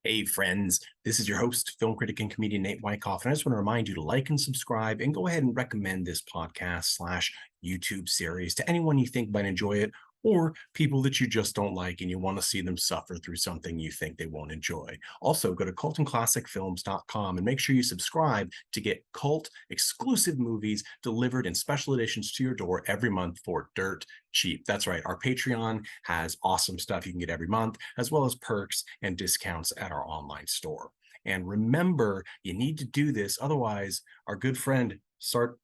Hey friends, this is your host, film critic and comedian Nate Wyckoff, and I just want to remind you to like and subscribe and go ahead and recommend this podcast slash YouTube series to anyone you think might enjoy it, or people that you just don't like and you want to see them suffer through something you think they won't enjoy. Also, go to cultandclassicfilms.com and make sure you subscribe to get cult exclusive movies delivered in special editions to your door every month for dirt cheap. That's right. Our Patreon has awesome stuff you can get every month, as well as perks and discounts at our online store. And remember, you need to do this. Otherwise, our good friend,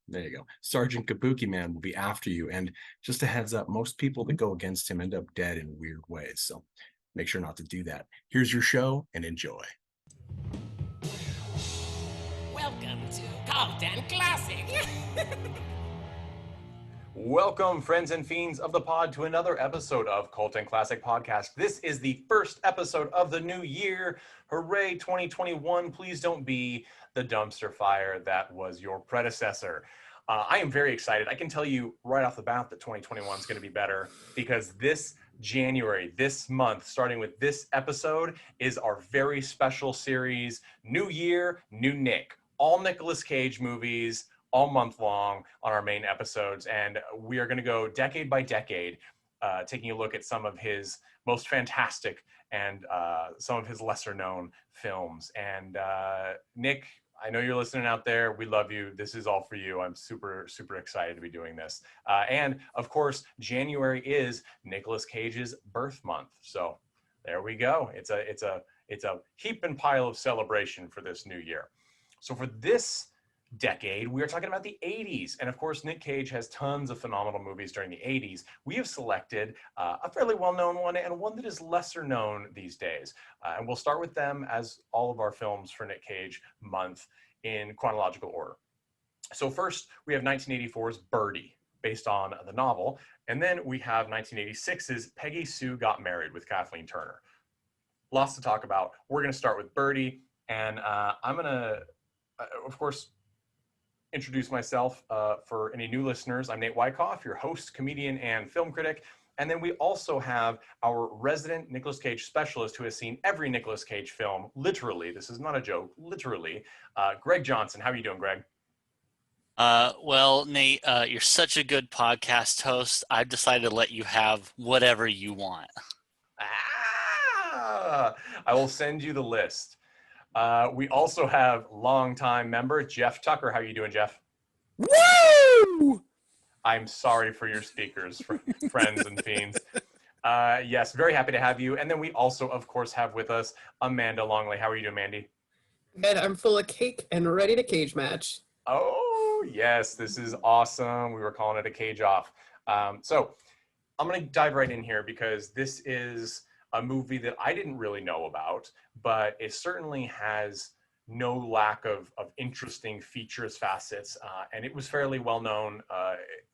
there you go, Sergeant Kabuki Man will be after you. And just a heads up, most people that go against him end up dead in weird ways. So make sure not to do that. Here's your show and enjoy. Welcome to Cult and Classic. Welcome, friends and fiends of the pod, to another episode of Cult and Classic Podcast. This is the first episode of the new year. Hooray, 2021. Please don't be the dumpster fire that was your predecessor. I am very excited. I can tell you right off the bat that 2021 is going to be better because this January, this month, starting with this episode, is our very special series, New Year, New Nick. All Nicolas Cage movies, all month long on our main episodes, and we are going to go decade by decade, taking a look at some of his most fantastic and some of his lesser known films. And Nick, I know you're listening out there. We love you. This is all for you. I'm super excited to be doing this. And of course, January is Nicolas Cage's birth month. So there we go. It's a heap and pile of celebration for this new year. So for this decade, we are talking about the 80s. And of course, Nic Cage has tons of phenomenal movies during the 80s. We have selected a fairly well-known one and one that is lesser known these days. And we'll start with them, as all of our films for Nic Cage month, in chronological order. So first, we have 1984's Birdy, based on the novel. And then we have 1986's Peggy Sue Got Married with Kathleen Turner. Lots to talk about. We're going to start with Birdy. And I'm going to, of course, introduce myself for any new listeners. I'm Nate Wyckoff, your host, comedian, and film critic. And then we also have our resident Nicolas Cage specialist who has seen every Nicolas Cage film, literally. This is not a joke, literally. Greg Johnson. How are you doing, Greg? Well, Nate, you're such a good podcast host. I've decided to let you have whatever you want. I will send you the list. We also have longtime member Jeff Tucker. How are you doing, Jeff? Woo! I'm sorry for your speakers, friends and fiends. Yes, very happy to have you. And then we also, of course, have with us Amanda Longley. How are you doing, Mandy? And I'm full of cake and ready to cage match. Oh, yes, this is awesome. We were calling it a cage off. So I'm going to dive right in here because this is a movie that I didn't really know about, but it certainly has no lack of interesting features, facets, and it was fairly well known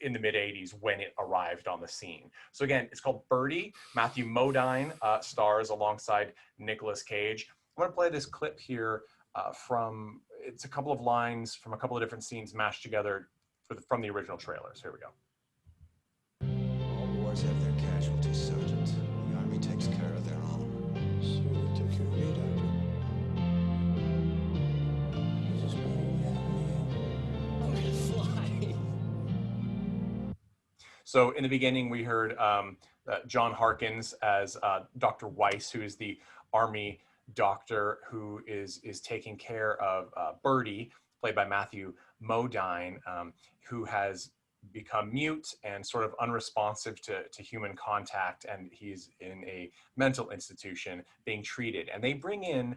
in the mid-'80s when it arrived on the scene. So again, it's called Birdy. Matthew Modine stars alongside Nicolas Cage. I'm going to play this clip here it's a couple of lines from a couple of different scenes mashed together from the original trailers. Here we go. All wars have their casualties, Sergeant. The Army takes care of their own. So you take care of me, Doctor. You just I'm gonna fly. So in the beginning, we heard John Harkins as Dr. Weiss, who is the Army doctor who is taking care of Birdy, played by Matthew Modine, who has become mute and sort of unresponsive to human contact, and he's in a mental institution being treated. And they bring in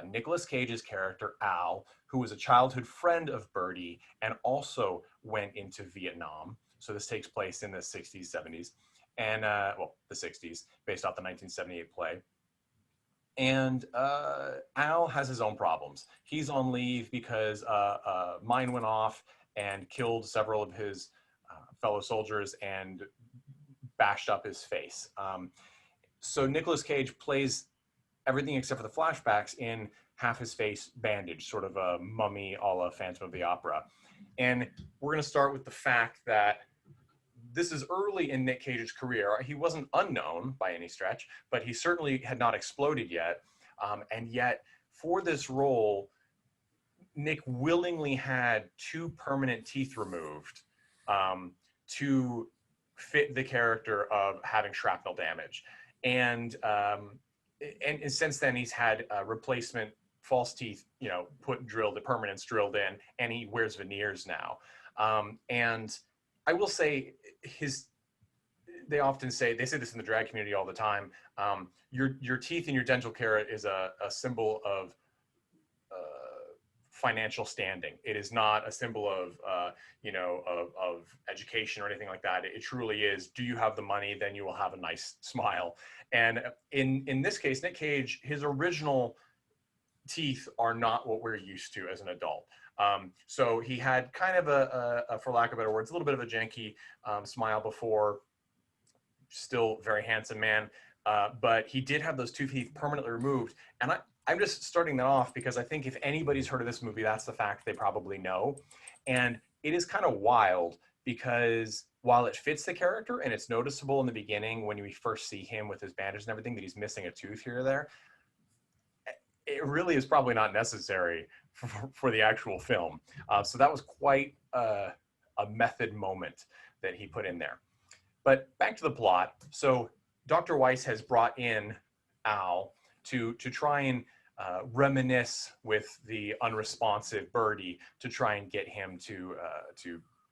Nicolas Cage's character, Al, who was a childhood friend of Birdy and also went into Vietnam. So this takes place in the 60s, 70s, and the 60s, based off the 1978 play. And Al has his own problems. He's on leave because a mine went off and killed several of his fellow soldiers and bashed up his face. So Nicolas Cage plays everything except for the flashbacks in half his face bandaged, sort of a mummy a la Phantom of the Opera. And we're going to start with the fact that this is early in Nic Cage's career. He wasn't unknown by any stretch, but he certainly had not exploded yet. And yet, for this role, Nic willingly had 2 permanent teeth removed to fit the character of having shrapnel damage. And since then, he's had replacement false teeth, drilled, the permanents drilled in, and he wears veneers now. And I will say, they say this in the drag community all the time. Your teeth and your dental care is a symbol of financial standing. It is not a symbol of education or anything like that. It truly is, do you have the money, then you will have a nice smile. And in this case, Nic Cage, his original teeth are not what we're used to as an adult. So he had kind of a for lack of better words, a little bit of a janky smile before. Still very handsome man, but he did have those 2 teeth permanently removed. And I'm just starting that off because I think if anybody's heard of this movie, that's the fact they probably know. And it is kind of wild because while it fits the character and it's noticeable in the beginning when we first see him with his bandage and everything that he's missing a tooth here or there, it really is probably not necessary for the actual film. So that was quite a method moment that he put in there. But back to the plot. So Dr. Weiss has brought in Al to try and reminisce with the unresponsive Birdy to try and get him to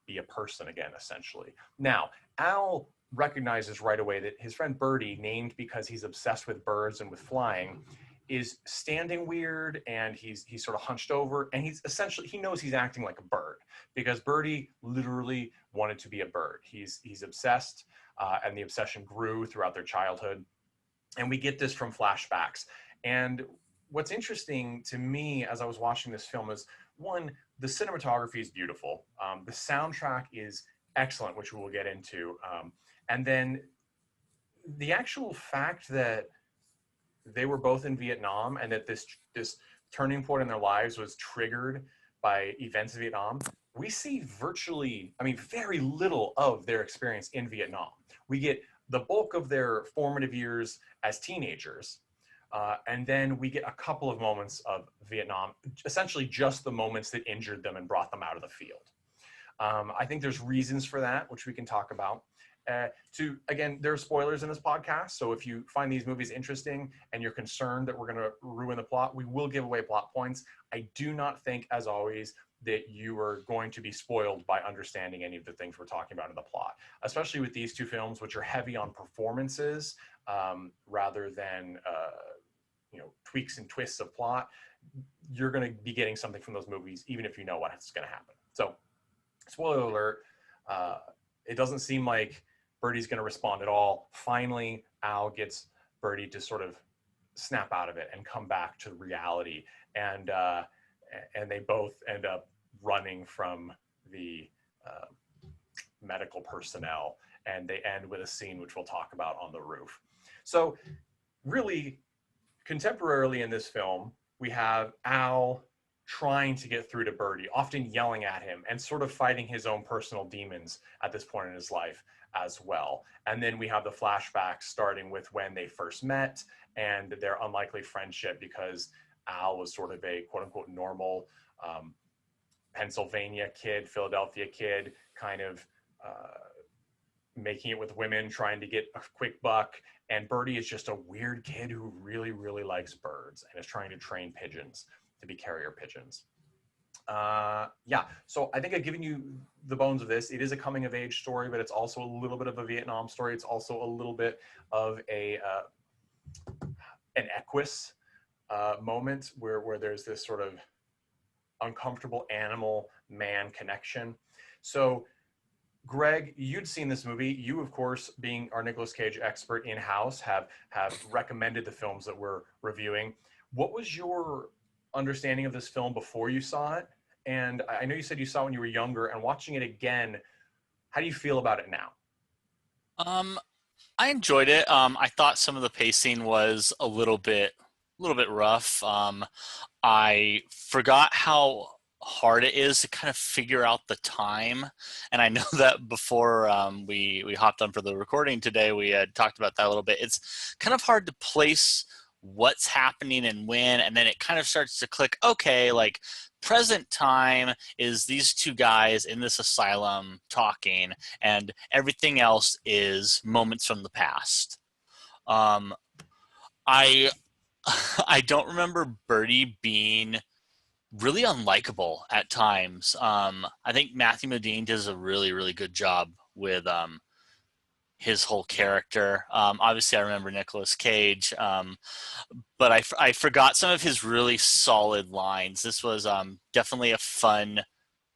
be a person again, essentially. Now, Al recognizes right away that his friend Birdy, named because he's obsessed with birds and with flying, is standing weird, and he's sort of hunched over, and he knows he's acting like a bird because Birdy literally wanted to be a bird. He's obsessed, and the obsession grew throughout their childhood. And we get this from flashbacks. And what's interesting to me as I was watching this film is, one, the cinematography is beautiful. The soundtrack is excellent, which we will get into. And then the actual fact that they were both in Vietnam and that this turning point in their lives was triggered by events in Vietnam, we see very little of their experience in Vietnam. We get the bulk of their formative years as teenagers, and then we get a couple of moments of Vietnam, essentially just the moments that injured them and brought them out of the field. I think there's reasons for that, which we can talk about. Again, there are spoilers in this podcast, so if you find these movies interesting and you're concerned that we're going to ruin the plot, we will give away plot points. I do not think, as always, that you are going to be spoiled by understanding any of the things we're talking about in the plot, especially with these 2 films, which are heavy on performances rather than tweaks and twists of plot. You're going to be getting something from those movies, even if you know what's going to happen. So, spoiler alert, it doesn't seem like Birdy's going to respond at all. Finally, Al gets Birdy to sort of snap out of it and come back to reality. And they both end up running from the medical personnel, and they end with a scene which we'll talk about on the roof. So really, contemporarily in this film, we have Al trying to get through to Birdy, often yelling at him and sort of fighting his own personal demons at this point in his life as well. And then we have the flashbacks starting with when they first met and their unlikely friendship, because Al was sort of a quote unquote normal Pennsylvania kid, Philadelphia kid, kind of making it with women, trying to get a quick buck. And Birdy is just a weird kid who really, really likes birds and is trying to train pigeons to be carrier pigeons. So I think I've given you the bones of this. It is a coming of age story, but it's also a little bit of a Vietnam story. It's also a little bit of an Equus moment where there's this sort of uncomfortable animal-man connection. So Greg, you'd seen this movie. You, of course, being our Nicolas Cage expert in-house, have recommended the films that we're reviewing. What was your understanding of this film before you saw it? And I know you said you saw it when you were younger, and watching it again, how do you feel about it now? I enjoyed it. I thought some of the pacing was a little bit rough. I forgot how hard it is to kind of figure out the time, and I know that before we hopped on for the recording today, we had talked about that a little bit. It's kind of hard to place what's happening and when, and then it kind of starts to click, okay, like present time is these two guys in this asylum talking, and everything else is moments from the past. I I don't remember Birdy being really unlikable at times. I think Matthew Modine does a really, really good job with his whole character. Obviously, I remember Nicolas Cage, but I forgot some of his really solid lines. This was definitely a fun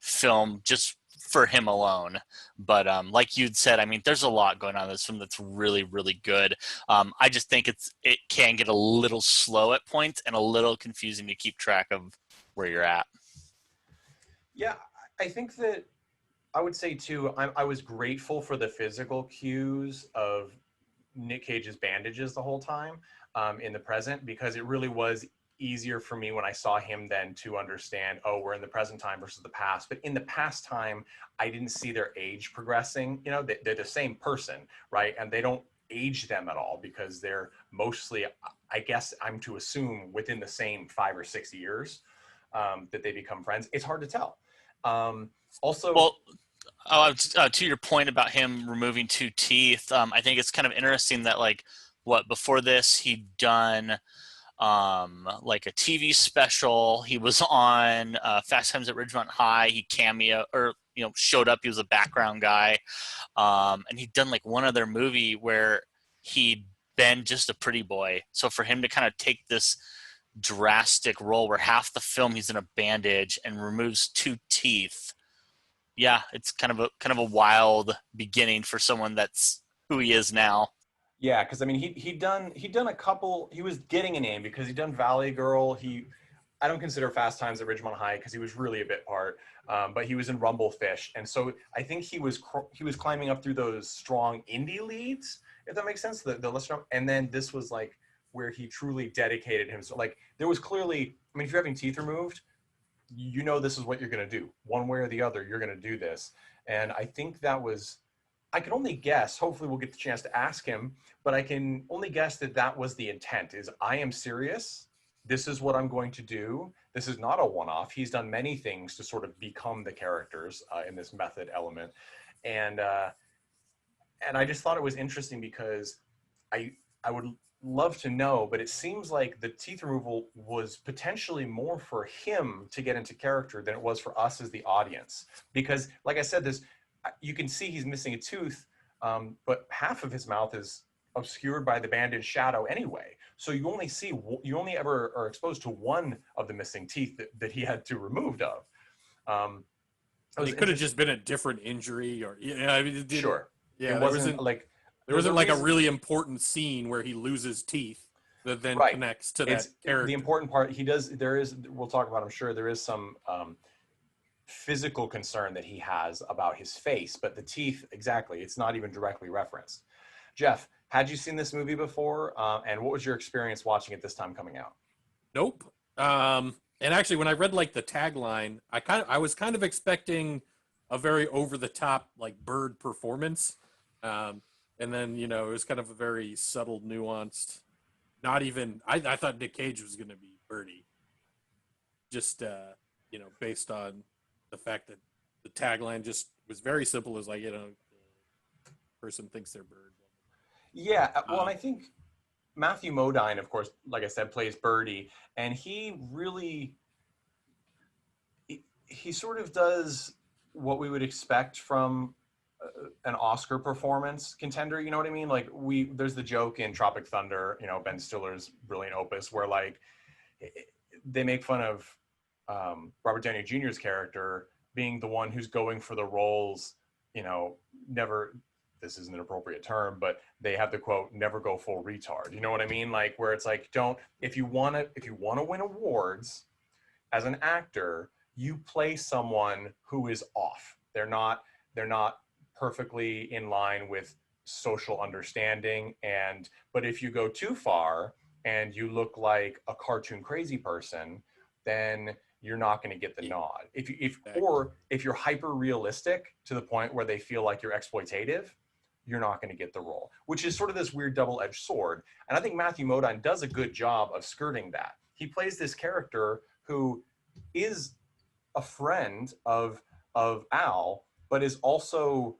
film just for him alone. But like you'd said, I mean, there's a lot going on in this film that's really, really good. I just think it can get a little slow at points and a little confusing to keep track of where you're at. Yeah, I think that I would say too, I was grateful for the physical cues of Nic Cage's bandages the whole time in the present, because it really was easier for me when I saw him then to understand, oh, we're in the present time versus the past. But in the past time, I didn't see their age progressing. You know, they're the same person, right? And they don't age them at all because they're mostly, I guess I'm to assume, within the same 5 or 6 years that they become friends. It's hard to tell. Also, well, to your point about him removing 2 teeth, I think it's kind of interesting that, like, before this he'd done like a TV special. He was on Fast Times at Ridgemont High. He showed up. He was a background guy, and he'd done like one other movie where he'd been just a pretty boy. So for him to kind of take this drastic role where half the film he's in a bandage and removes 2 teeth, yeah, it's kind of a wild beginning for someone that's who he is now. yeah, because I mean, he'd done a couple. He was getting a name because he'd done Valley Girl. I don't consider Fast Times at Ridgemont High because he was really a bit part, but he was in Rumblefish, and so I think he was climbing up through those strong indie leads, if that makes sense. The listener, and then this was like where he truly dedicated himself. Like there was clearly, I mean, if you're having teeth removed, you know this is what you're going to do. One way or the other, you're going to do this. And I think that was, I can only guess, hopefully we'll get the chance to ask him, but I can only guess that was the intent, is I am serious. This is what I'm going to do. This is not a one-off. He's done many things to sort of become the characters in this method element. And I just thought it was interesting because I would love to know, but it seems like the teeth removal was potentially more for him to get into character than it was for us as the audience. Because like I said, you can see he's missing a tooth, but half of his mouth is obscured by the bandage shadow anyway. So you only ever are exposed to one of the missing teeth that he had to remove of. It could have just been a different injury, or I mean, sure. Yeah, it wasn't like there wasn't like a really important scene where he loses teeth that then connects to that character. The important part, we'll talk about, I'm sure there is some physical concern that he has about his face, but the teeth, exactly, it's not even directly referenced. Jeff, had you seen this movie before? And what was your experience watching it this time coming out? Nope. And actually, when I read like the tagline, I was kind of expecting a very over the top like Bird performance. And then, it was kind of a very subtle, nuanced, not even, I thought Nic Cage was going to be Birdy. Just, based on the fact that the tagline just was very simple, as like, the person thinks they're Bird. Yeah, well, and I think Matthew Modine, of course, like I said, plays Birdy, and he really, he sort of does what we would expect from an Oscar performance contender, you know what I mean? Like there's the joke in Tropic Thunder, Ben Stiller's brilliant opus, where like they make fun of Robert Downey Jr.'s character being the one who's going for the roles, never, this isn't an appropriate term, but they have the quote, never go full retard. You know what I mean? Like where it's like, if you want to win awards as an actor, you play someone who is off. They're not perfectly in line with social understanding, but if you go too far and you look like a cartoon crazy person, then you're not going to get the nod. If you're hyper realistic to the point where they feel like you're exploitative, you're not going to get the role, which is sort of this weird double-edged sword. And I think Matthew Modine does a good job of skirting that. He plays this character who is a friend of Al, but is also,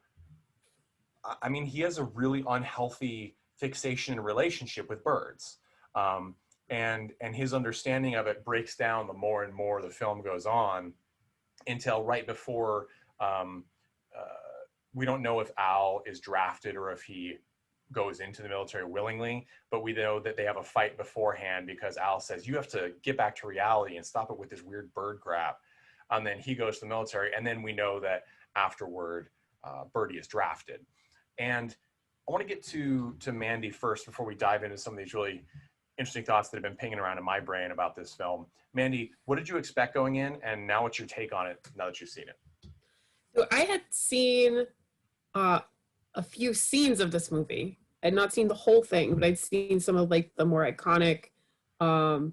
I mean, he has a really unhealthy fixation and relationship with birds. And his understanding of it breaks down the more and more the film goes on, until right before, we don't know if Al is drafted or if he goes into the military willingly, but we know that they have a fight beforehand because Al says, you have to get back to reality and stop it with this weird bird crap. And then he goes to the military, and then we know that afterward, Birdy is drafted. And I want to get to Mandy first before we dive into some of these really interesting thoughts that have been pinging around in my brain about this film. Mandy, what did you expect going in, and now what's your take on it now that you've seen it? So I had seen a few scenes of this movie. I had not seen the whole thing, but I'd seen some of like the more iconic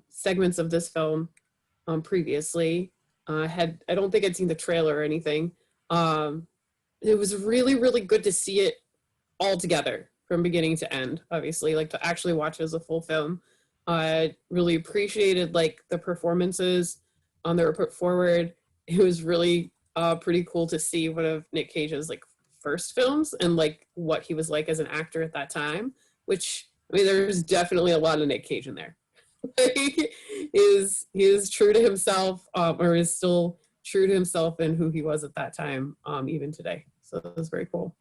segments of this film previously. I don't think I'd seen the trailer or anything. It was really, really good to see it all together from beginning to end, obviously, like to actually watch it as a full film. I really appreciated like the performances that were put forward. It was really pretty cool to see one of Nic Cage's like first films and like what he was like as an actor at that time, which, I mean, there's definitely a lot of Nic Cage in there. He is true to himself, or is still true to himself and who he was at that time, even today. So it was very cool.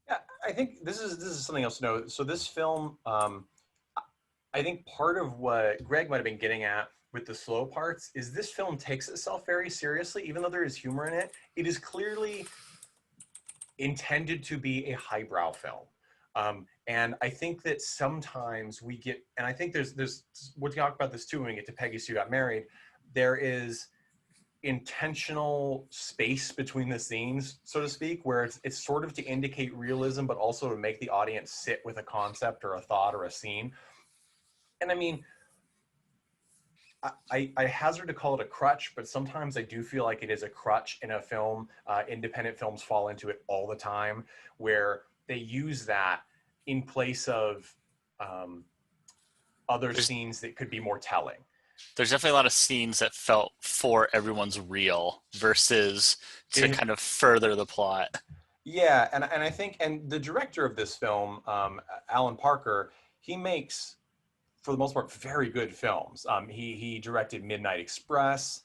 Yeah, I think this is something else to know. So this film, I think part of what Greg might have been getting at with the slow parts is this film takes itself very seriously, even though there is humor in it. It is clearly intended to be a highbrow film. And I think that sometimes we get, and I think there's we'll talk about this too when we get to Peggy Sue Got Married, there is intentional space between the scenes, so to speak, where it's sort of to indicate realism, but also to make the audience sit with a concept or a thought or a scene. And I mean, I hazard to call it a crutch, but sometimes I do feel like it is a crutch in a film. Independent films fall into it all the time, where they use that in place of other scenes that could be more telling. There's definitely a lot of scenes that felt for everyone's real versus to kind of further the plot. Yeah, and I think, and the director of this film, Alan Parker, he makes, for the most part, very good films. He directed Midnight Express.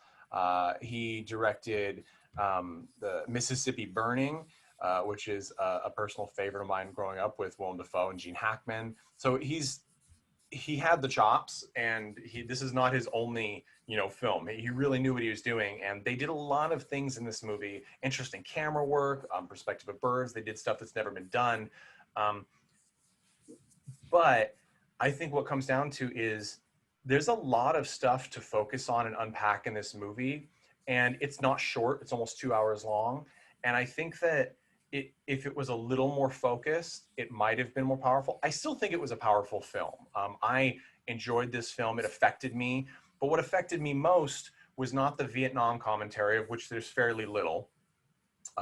He directed the Mississippi Burning, which is a personal favorite of mine growing up with Willem Dafoe and Gene Hackman. So he had the chops, and this is not his only film. He really knew what he was doing, and they did a lot of things in this movie. Interesting camera work, perspective of birds. They did stuff that's never been done. But I think what comes down to is there's a lot of stuff to focus on and unpack in this movie, and it's not short. It's almost 2 hours long, and I think that if it was a little more focused, it might have been more powerful. I still think it was a powerful film. I enjoyed this film. It affected me. But what affected me most was not the Vietnam commentary, of which there's fairly little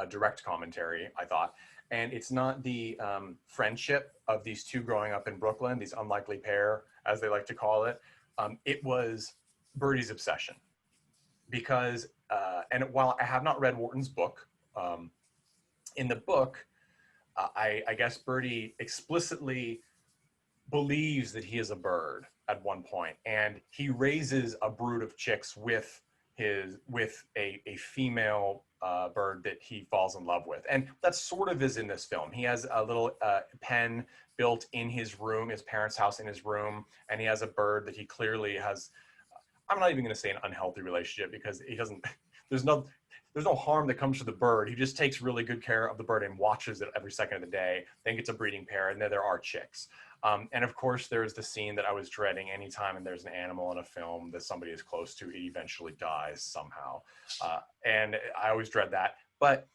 direct commentary, I thought. And it's not the friendship of these two growing up in Brooklyn, these unlikely pair, as they like to call it. It was Birdy's obsession. Because, and while I have not read Wharton's book, in the book, I guess Birdy explicitly believes that he is a bird at one point, and he raises a brood of chicks with a female bird that he falls in love with, and that sort of is in this film. He has a little pen built in his room, his parents' house in his room, and he has a bird that he clearly has. I'm not even going to say an unhealthy relationship because he doesn't. There's no harm that comes to the bird. He just takes really good care of the bird and watches it every second of the day, then gets a breeding pair, and then there are chicks. And of course, there's the scene that I was dreading anytime and there's an animal in a film that somebody is close to, it eventually dies somehow. And I always dread that. But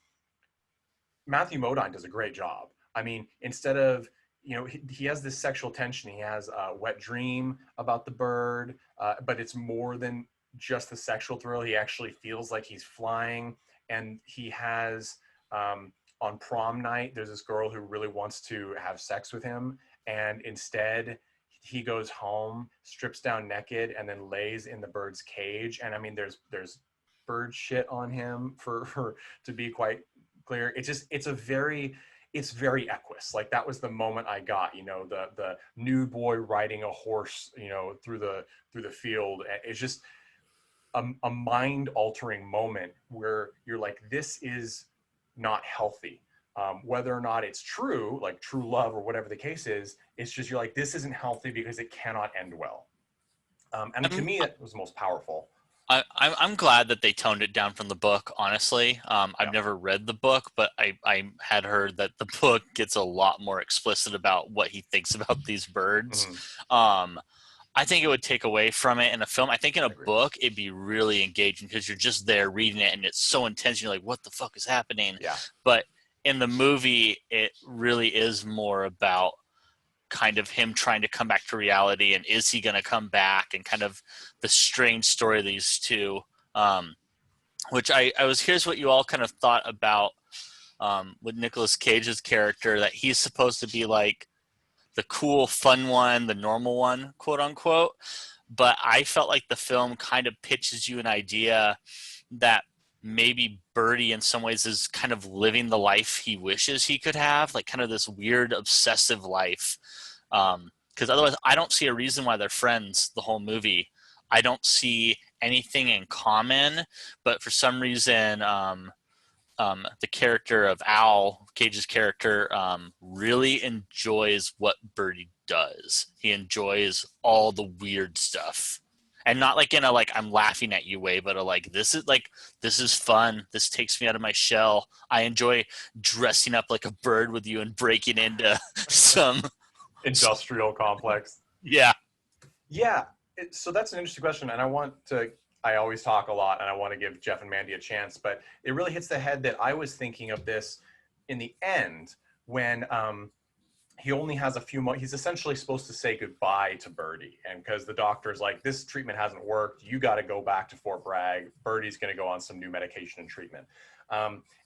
Matthew Modine does a great job. I mean, instead of, he has this sexual tension. He has a wet dream about the bird, but it's more than just the sexual thrill. He actually feels like he's flying, and he has on prom night, there's this girl who really wants to have sex with him, and instead he goes home, strips down naked, and then lays in the bird's cage. And I mean, there's bird shit on him, for to be quite clear. It's very Equus. Like, that was the moment I got, the nude boy riding a horse, through the field. It's just a mind-altering moment where you're like, this is not healthy. Whether or not it's true, like true love or whatever the case is, it's just, you're like, this isn't healthy because it cannot end well. And to me, it was the most powerful. I'm glad that they toned it down from the book, honestly. I've never read the book, but I had heard that the book gets a lot more explicit about what he thinks about these birds. I think it would take away from it in a film. I think in a book, it'd be really engaging because you're just there reading it and it's so intense. You're like, what the fuck is happening? Yeah. But in the movie, it really is more about kind of him trying to come back to reality, and is he going to come back, and kind of the strange story of these two, which I was curious what you all kind of thought about with Nicolas Cage's character, that he's supposed to be like the cool, fun one, the normal one, quote unquote. But I felt like the film kind of pitches you an idea that maybe Birdy in some ways is kind of living the life he wishes he could have, like kind of this weird obsessive life. Because otherwise I don't see a reason why they're friends the whole movie. I don't see anything in common, but for some reason the character of Al, Cage's character, really enjoys what Birdy does. He enjoys all the weird stuff. And not like in a like I'm laughing at you way, but a like this is fun. This takes me out of my shell. I enjoy dressing up like a bird with you and breaking into some industrial complex. Yeah. Yeah. So that's an interesting question, and I always talk a lot, and I want to give Jeff and Mandy a chance, but it really hits the head that I was thinking of this in the end when he only has a few months. He's essentially supposed to say goodbye to Birdy, and because the doctor's like, this treatment hasn't worked, you got to go back to Fort Bragg. Birdy's going to go on some new medication and treatment.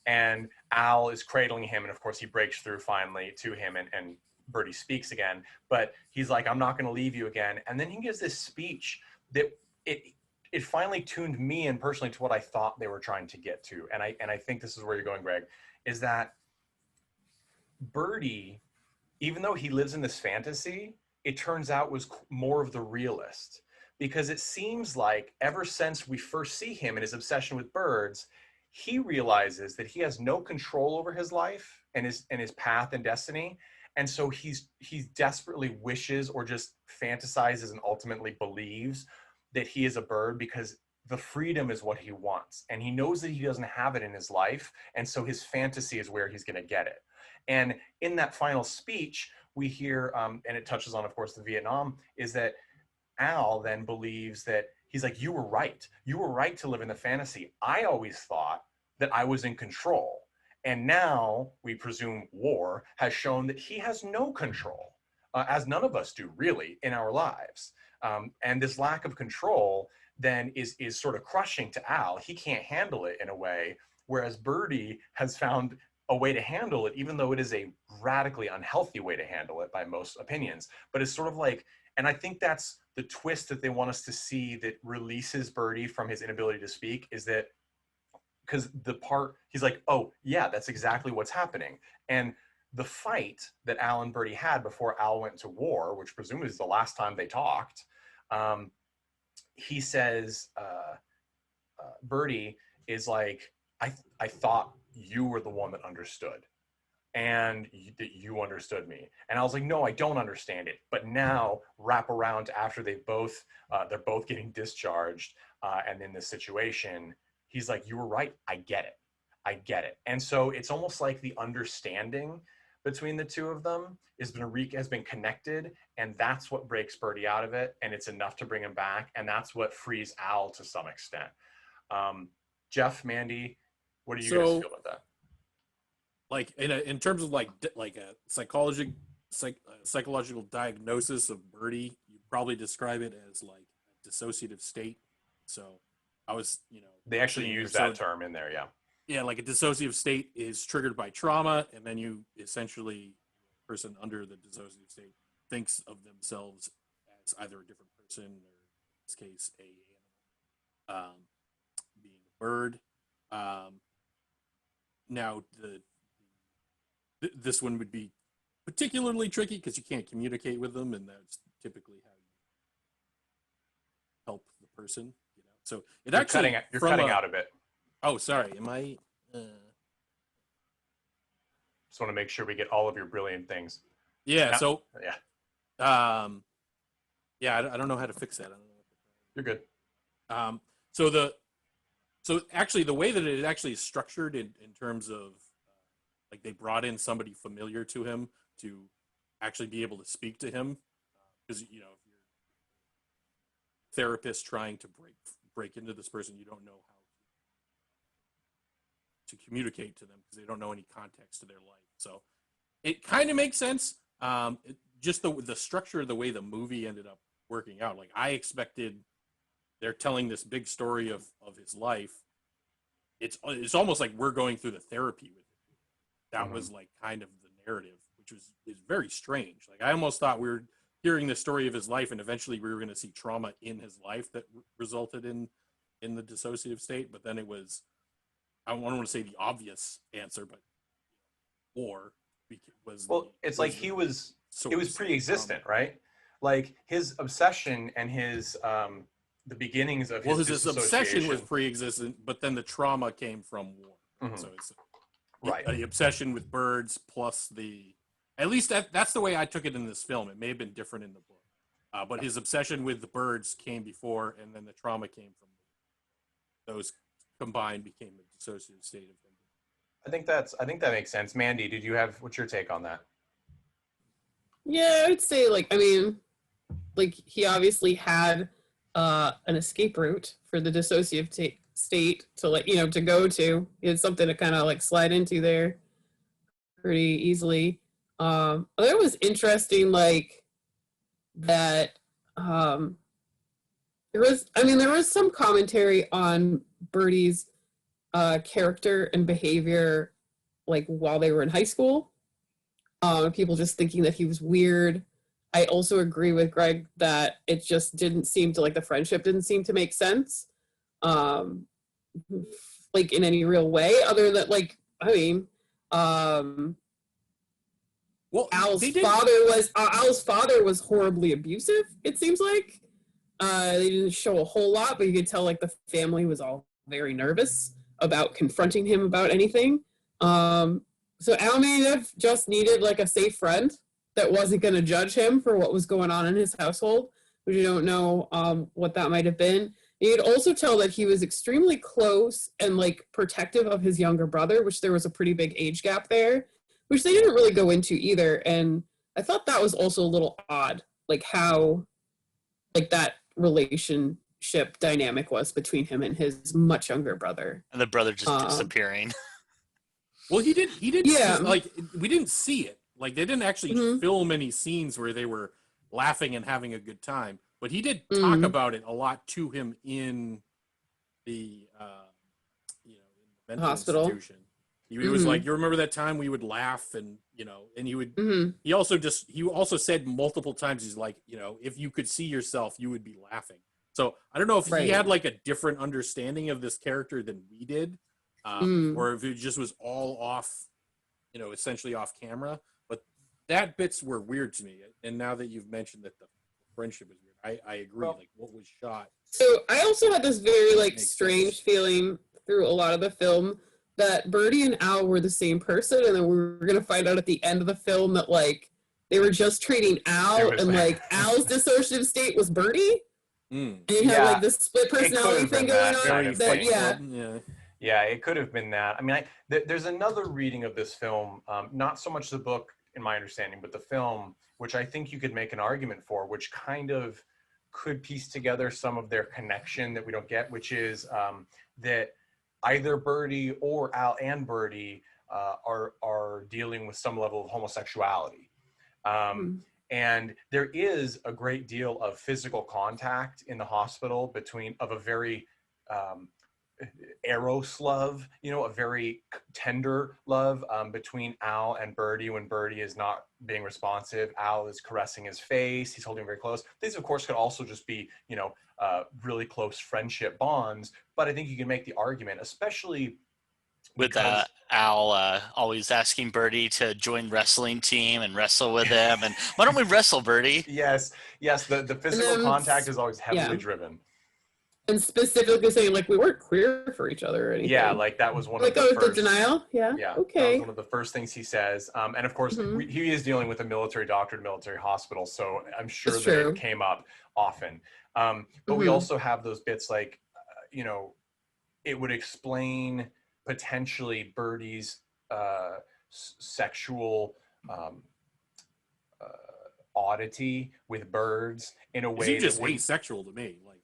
And Al is cradling him, and of course he breaks through finally to him, and Birdy speaks again, but he's like, I'm not going to leave you again. And then he gives this speech that it finally tuned me in personally to what I thought they were trying to get to. And I think this is where you're going, Greg, is that Birdy, even though he lives in this fantasy, it turns out was more of the realist, because it seems like ever since we first see him in his obsession with birds, he realizes that he has no control over his life and his path and destiny. And so he desperately wishes, or just fantasizes and ultimately believes, that he is a bird, because the freedom is what he wants. And he knows that he doesn't have it in his life. And so his fantasy is where he's going to get it. And in that final speech, we hear, and it touches on, of course, the Vietnam, is that Al then believes that he's like, you were right. You were right to live in the fantasy. I always thought that I was in control. And now we presume war has shown that he has no control, as none of us do really in our lives. And this lack of control then is sort of crushing to Al. He can't handle it in a way, whereas Birdy has found a way to handle it, even though it is a radically unhealthy way to handle it by most opinions. But it's sort of like, and I think that's the twist that they want us to see that releases Birdy from his inability to speak, is that because the part, he's like, oh yeah, that's exactly what's happening. And the fight that Al and Birdy had before Al went to war, which presumably is the last time they talked, he says, Birdy is like, I thought you were the one that understood, and that you understood me. And I was like, no, I don't understand it. But now wrap around to after they're both getting discharged, and in this situation, he's like, you were right. I get it. And so it's almost like the understanding between the two of them has been connected, and that's what breaks Birdy out of it, and it's enough to bring him back, and that's what frees Al to some extent. Jeff, Mandy, what do you guys feel about that? Like in terms of like a psychological diagnosis of Birdy, you probably describe it as like a dissociative state. So I was, they actually use that term in there, yeah. yeah, like a dissociative state is triggered by trauma, and then you essentially, person under the dissociative state thinks of themselves as either a different person, or in this case, being a bird. Now, this one would be particularly tricky because you can't communicate with them, and that's typically how you help the person. You know, so it You're actually cutting out a bit. Oh, sorry. Am I? Just want to make sure we get all of your brilliant things. Yeah. Yeah. So. Yeah. Yeah. I don't know how to fix that. I don't know. You're good. So actually, the way that it actually is structured in terms of like they brought in somebody familiar to him to actually be able to speak to him, because you know, if you're a therapist trying to break into this person, you don't know how to communicate to them because they don't know any context to their life. So it kind of makes sense. Just the structure of the way the movie ended up working out. Like I expected, they're telling this big story of his life. It's almost like we're going through the therapy with it. That was like kind of the narrative, which is very strange. Like I almost thought we were hearing the story of his life, and eventually we were going to see trauma in his life that resulted in the dissociative state. But then it was, I don't want to say the obvious answer, but it's like he was pre-existent, right? Like his obsession and his the beginnings of his obsession was pre-existent, but then the trauma came from war. So it's right. The obsession with birds plus at least that's the way I took it in this film. It may have been different in the book, but his obsession with the birds came before, and then the trauma came from those combined became a dissociative state of him. I think that makes sense. Mandy, what's your take on that? Yeah, I'd say he obviously had an escape route for the dissociative state to to go to. He had something to kind of slide into there pretty easily. It was interesting, that there was some commentary on Birdy's character and behavior while they were in high school. People just thinking that he was weird. I also agree with Greg that it just didn't seem to the friendship didn't seem to make sense, in any real way, other than Al's father was horribly abusive. It seems like they didn't show a whole lot, but you could tell the family was all very nervous about confronting him about anything. So Al may have just needed a safe friend that wasn't going to judge him for what was going on in his household, which you don't know what that might have been. You could also tell that he was extremely close and protective of his younger brother, which there was a pretty big age gap there, which they didn't really go into either. And I thought that was also a little odd, how that relationship dynamic was between him and his much younger brother. And the brother just disappearing. Well, he did. Yeah. We didn't see it. They didn't actually film any scenes where they were laughing and having a good time. But he did talk about it a lot to him in the, in the mental hospital institution. He was like, you remember that time we would laugh and he would, he also said multiple times, he's like, if you could see yourself, you would be laughing. So I don't know if he had a different understanding of this character than we did, or if it just was all off, essentially off camera. But that bits were weird to me. And now that you've mentioned that the friendship is weird, I agree. What was shot. So I also had this very strange feeling through a lot of the film that Birdy and Al were the same person, and then we were gonna find out at the end of the film that they were just treating Al, and Al's dissociative state was Birdy, and you had this split personality thing going on. Yeah, it could have been that. I mean, there's another reading of this film, not so much the book, in my understanding, but the film, which I think you could make an argument for, which kind of could piece together some of their connection that we don't get, which is that either Birdy or Al and Birdy are dealing with some level of homosexuality. And there is a great deal of physical contact in the hospital of a very eros love, a very tender love between Al and Birdy. When Birdy is not being responsive, Al is caressing his face. He's holding him very close. These, of course, could also just be, really close friendship bonds. But I think you can make the argument, especially with Al always asking Birdy to join wrestling team and wrestle with him. And why don't we wrestle, Birdy? Yes. The physical contact is always heavily driven. And specifically saying, like, we weren't queer for each other or anything. Yeah, like that was one of the first... the denial? Yeah, okay. That was one of the first things he says. And of course, he is dealing with a military doctor at a military hospital, so I'm sure that it came up often. But we also have those bits like, it would explain potentially Birdy's sexual oddity with birds in a way that just asexual to me. Like,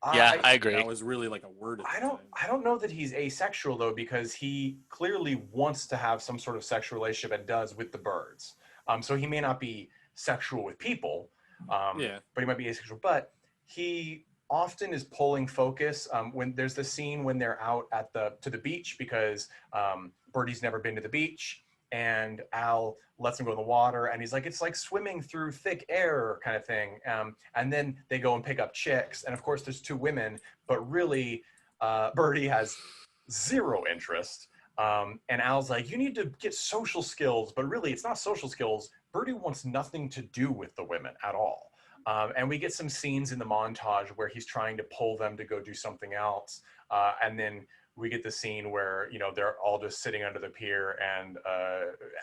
I agree. That was really like a word. I don't know that he's asexual though, because he clearly wants to have some sort of sexual relationship and does with the birds. So he may not be sexual with people, but he might be asexual. But he often is pulling focus when there's the scene when they're out at to the beach because Birdy's never been to the beach. And Al lets him go in the water, and he's like, it's like swimming through thick air kind of thing. And then they go and pick up chicks. And of course, there's two women, but really, Birdy has zero interest. And Al's like, you need to get social skills, but really, it's not social skills. Birdy wants nothing to do with the women at all. And we get some scenes in the montage where he's trying to pull them to go do something else. And then we get the scene where, they're all just sitting under the pier and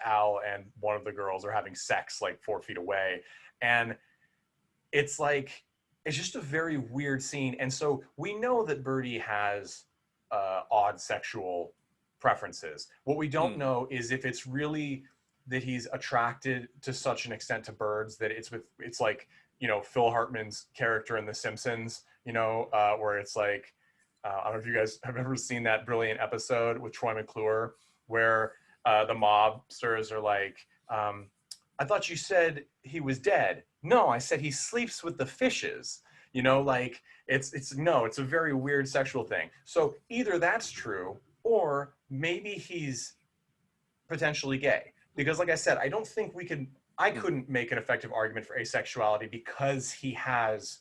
Al and one of the girls are having sex like 4 feet away. And it's like, it's just a very weird scene. And so we know that Birdy has odd sexual preferences. What we don't know is if it's really that he's attracted to such an extent to birds that it's like, Phil Hartman's character in The Simpsons, where it's like, I don't know if you guys have ever seen that brilliant episode with Troy McClure where the mobsters are like, I thought you said he was dead. No, I said he sleeps with the fishes. Like it's a very weird sexual thing. So either that's true or maybe he's potentially gay. Because like I said, I don't think I couldn't make an effective argument for asexuality because he has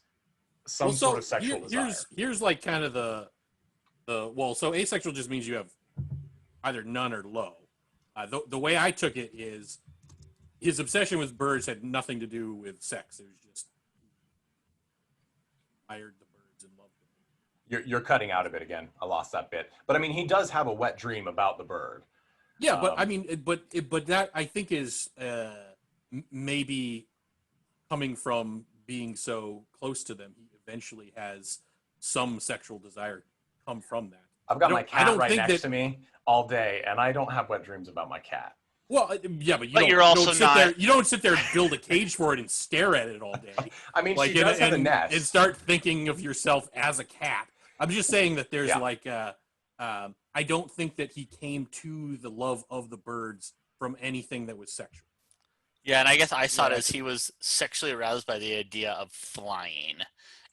some sort of sexual desire. Here's like kind of so asexual just means you have either none or low. The way I took it is his obsession with birds had nothing to do with sex. It was just admired the birds and loved them. You're cutting out a bit again. I lost that bit. But I mean, he does have a wet dream about the bird. Yeah, but I mean, but that I think is maybe coming from being so close to them. He eventually has some sexual desire come from that. I've got my cat right next to me all day, and I don't have wet dreams about my cat. Well, yeah, but you don't sit there and build a cage for it and stare at it all day. I mean, she does have a nest. And start thinking of yourself as a cat. I'm just saying that there's I don't think that he came to the love of the birds from anything that was sexual. Yeah, and I guess I saw it as he was sexually aroused by the idea of flying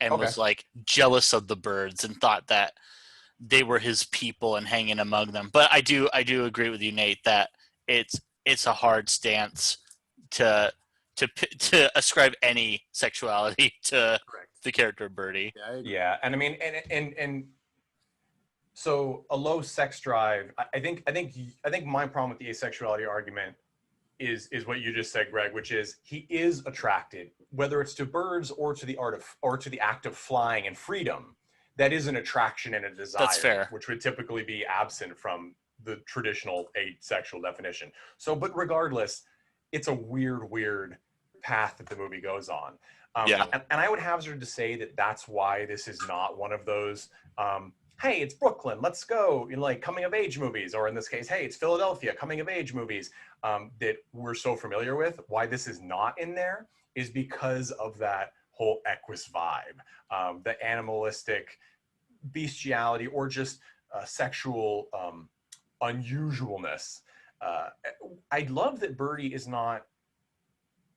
and was like jealous of the birds and thought that they were his people and hanging among them. But I do agree with you, Nate, that it's a hard stance to ascribe any sexuality to the character of Birdy. Yeah, and I mean, and so a low sex drive. I think my problem with the asexuality argument is what you just said, Greg, which is he is attracted, whether it's to birds or to the act of flying and freedom. That is an attraction and a desire. That's fair. Which would typically be absent from the traditional asexual definition. So, but regardless, it's a weird path that the movie goes on. And I would hazard to say that that's why this is not one of those, hey, it's Brooklyn, let's go, like coming of age movies, or in this case, hey, it's Philadelphia, coming of age movies that we're so familiar with. Why this is not in there is because of that whole equus vibe, the animalistic bestiality or just sexual unusualness. I love that Birdy is not,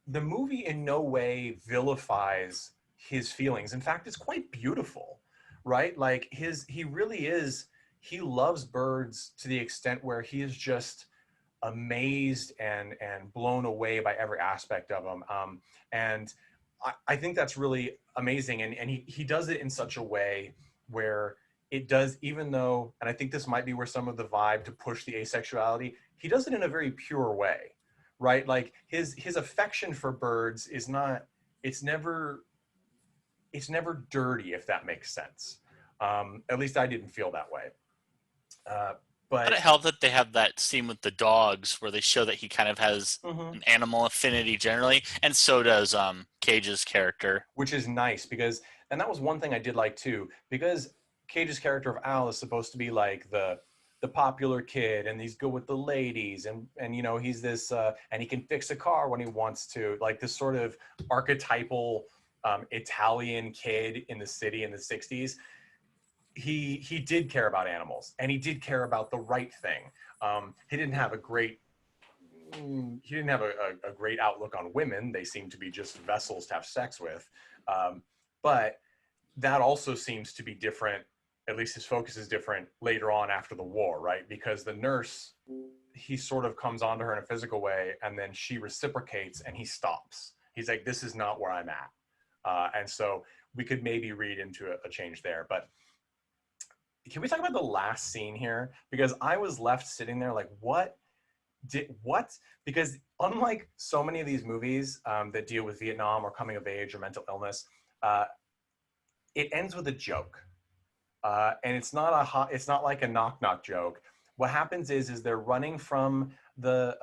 the movie in no way vilifies his feelings. In fact, it's quite beautiful. right? Like he really is, he loves birds to the extent where he is just amazed and blown away by every aspect of them. And I think that's really amazing. And he does it in such a way where it does, even though, and I think this might be where some of the vibe to push the asexuality, he does it in a very pure way, right? Like his affection for birds is not, it's never dirty, if that makes sense. At least I didn't feel that way. But But it helped that they have that scene with the dogs where they show that he kind of has an animal affinity generally, and so does Cage's character. which is nice because, and that was one thing I did like too, because Cage's character of Al is supposed to be like the popular kid, and he's good with the ladies, and you know, he's this and he can fix a car when he wants to, like this sort of archetypal Italian kid in the city in the 60s. He did care about animals, and he did care about the right thing. He didn't have a great outlook on women. They seemed to be just vessels to have sex with. But that also seems to be different. At least his focus is different later on after the war, right? Because the nurse, he sort of comes onto her in a physical way, and then she reciprocates, and he stops. He's like, this is not where I'm at. And so we could maybe read into a change there. But can we talk about the last scene here? Because I was left sitting there like, what? Because unlike so many of these movies that deal with Vietnam or coming of age or mental illness, it ends with a joke. And it's not like a knock-knock joke. What happens is they're running from the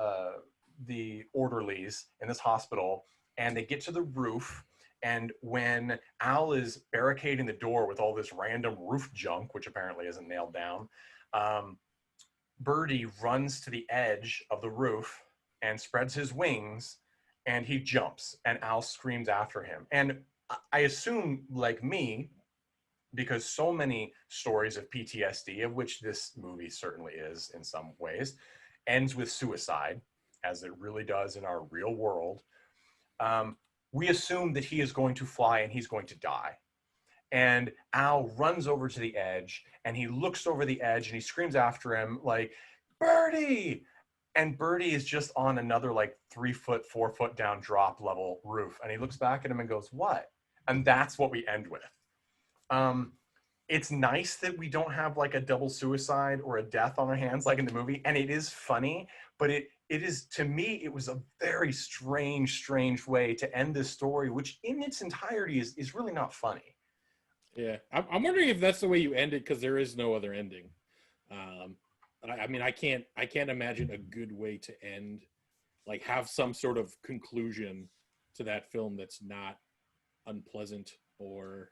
orderlies in this hospital, and they get to the roof. And when Al is barricading the door with all this random roof junk, which apparently isn't nailed down, Birdy runs to the edge of the roof and spreads his wings, and he jumps, and Al screams after him. And I assume, like me, because so many stories of PTSD, of which this movie certainly is in some ways, ends with suicide, as it really does in our real world. We assume that he is going to fly and he's going to die. And Al runs over to the edge, and he looks over the edge, and he screams after him like, Birdy! And Birdy is just on another like 3 foot, 4 foot down drop level roof. And he looks back at him and goes, what? And that's what we end with. It's nice that we don't have like a double suicide or a death on our hands like in the movie. And it is funny, but it is, to me, it was a very strange way to end this story, which in its entirety is really not funny. Yeah, I'm wondering if that's the way you end it, because there is no other ending. I mean, I can't imagine a good way to end, like have some sort of conclusion to that film that's not unpleasant or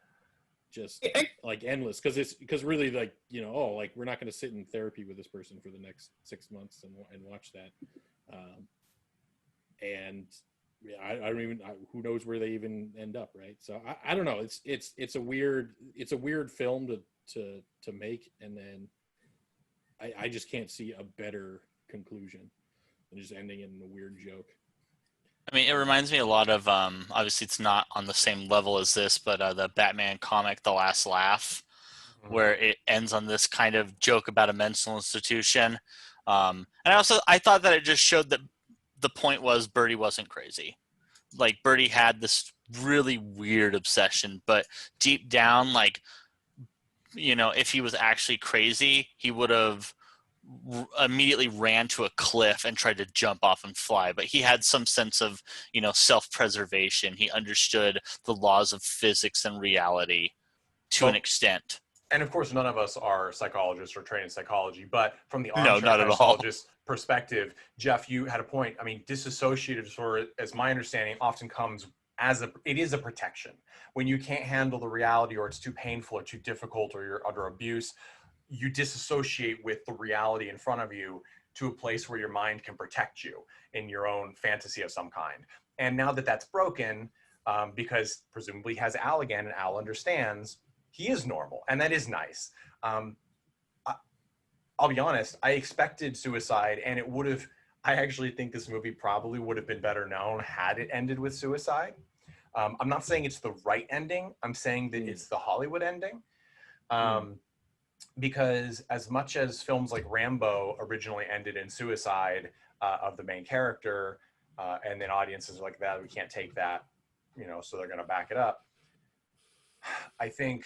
just like endless, because really, like, you know, oh, like we're not going to sit in therapy with this person for the next 6 months and watch that, and yeah, I don't even, who knows where they even end up, right? So I don't know. It's a weird film to make, and then I just can't see a better conclusion than just ending in a weird joke. I mean, it reminds me a lot of, obviously it's not on the same level as this, but the Batman comic, The Last Laugh, where it ends on this kind of joke about a mental institution. And I thought that it just showed that the point was Birdy wasn't crazy. Like, Birdy had this really weird obsession, but deep down, like, you know, if he was actually crazy, he would have immediately ran to a cliff and tried to jump off and fly. But he had some sense of, you know, self-preservation. He understood the laws of physics and reality to an extent. And of course, none of us are psychologists or trained in psychology, but from the No, not at all. psychologist perspective, Jeff, you had a point. I mean, dissociative disorder, as my understanding, often comes as it is a protection. When you can't handle the reality, or it's too painful or too difficult, or you're under abuse, you disassociate with the reality in front of you to a place where your mind can protect you in your own fantasy of some kind. And now that that's broken, because presumably he has Al again, and Al understands, he is normal, and that is nice. I'll be honest, I expected suicide, and I actually think this movie probably would have been better known had it ended with suicide. I'm not saying it's the right ending. I'm saying that it's the Hollywood ending. Because as much as films like Rambo originally ended in suicide of the main character, and then audiences are like, that we can't take that, so they're going to back it up. I think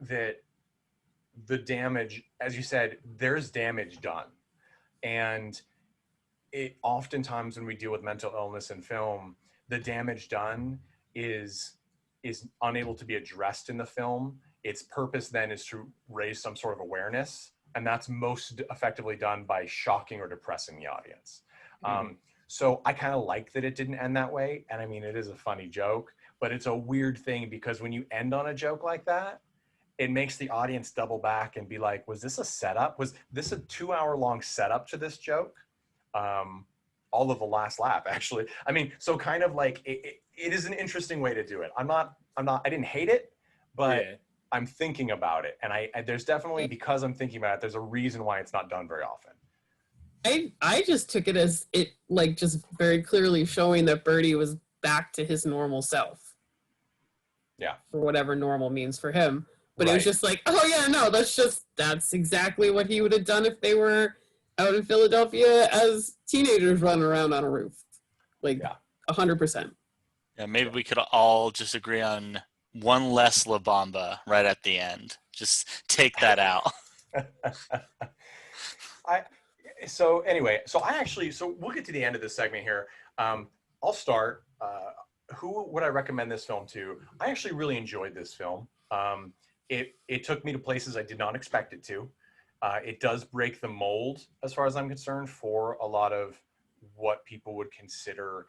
that the damage, as you said, there's damage done. And it oftentimes when we deal with mental illness in film, the damage done is unable to be addressed in the film. Its purpose then is to raise some sort of awareness. And that's most effectively done by shocking or depressing the audience. So I kind of like that it didn't end that way. And I mean, it is a funny joke, but it's a weird thing because when you end on a joke like that, it makes the audience double back and be like, was this a setup? Was this a 2-hour-long setup to this joke? All of the last laugh, actually. I mean, so kind of like, it is an interesting way to do it. I didn't hate it, but yeah. I'm thinking about it. And there's definitely, because I'm thinking about it, there's a reason why it's not done very often. I just took it as it like just very clearly showing that Birdy was back to his normal self. Yeah. For whatever normal means for him. But It was just like, oh yeah, no, that's exactly what he would have done if they were out in Philadelphia as teenagers running around on a roof. Like 100%. Yeah, maybe we could all just agree on one less La Bamba right at the end. Just take that out. So we'll get to the end of this segment here. I'll start. Who would I recommend this film to? I actually really enjoyed this film. It took me to places I did not expect it to. It does break the mold, as far as I'm concerned, for a lot of what people would consider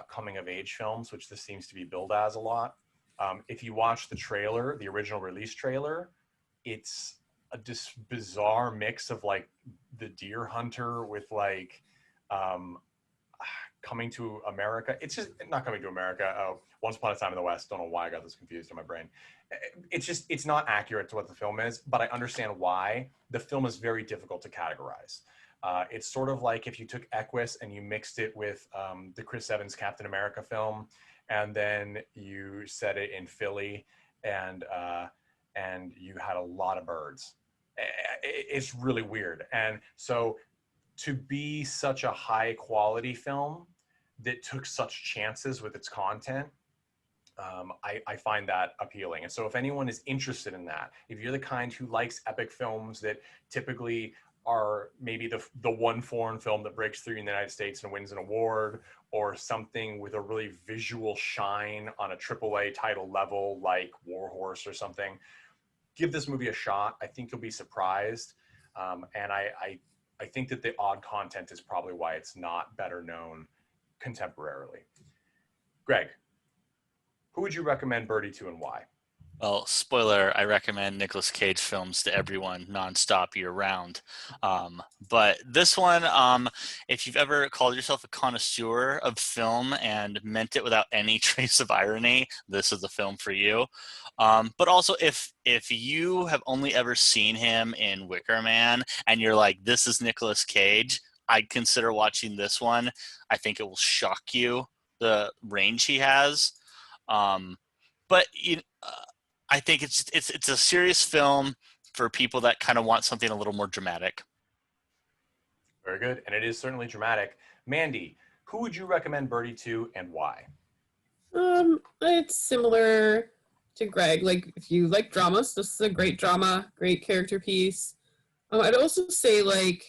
coming-of-age films, which this seems to be billed as a lot. If you watch the trailer, the original release trailer, it's this bizarre mix of like the Deer Hunter with like Coming to America. It's just not Coming to America. Once Upon a Time in the West. Don't know why I got this confused in my brain. It's not accurate to what the film is, but I understand why. The film is very difficult to categorize. It's sort of like if you took Equus and you mixed it with the Chris Evans Captain America film, and then you set it in Philly, and you had a lot of birds. It's really weird. And so to be such a high quality film that took such chances with its content, I find that appealing. And so if anyone is interested in that, if you're the kind who likes epic films that typically are maybe the one foreign film that breaks through in the United States and wins an award, or something with a really visual shine on a AAA title level like War Horse or something, give this movie a shot. I think you'll be surprised. And I think that the odd content is probably why it's not better known contemporarily. Greg, who would you recommend Birdy to and why? Well, spoiler, I recommend Nicolas Cage films to everyone nonstop year round. But this one, if you've ever called yourself a connoisseur of film and meant it without any trace of irony, this is the film for you. But also if you have only ever seen him in Wicker Man and you're like, this is Nicolas Cage, I'd consider watching this one. I think it will shock you, the range he has. But I think it's a serious film for people that kind of want something a little more dramatic. Very good, and it is certainly dramatic. Mandy, who would you recommend Birdy to and why? It's similar to Greg. Like, if you like dramas, this is a great drama, great character piece. I'd also say, like,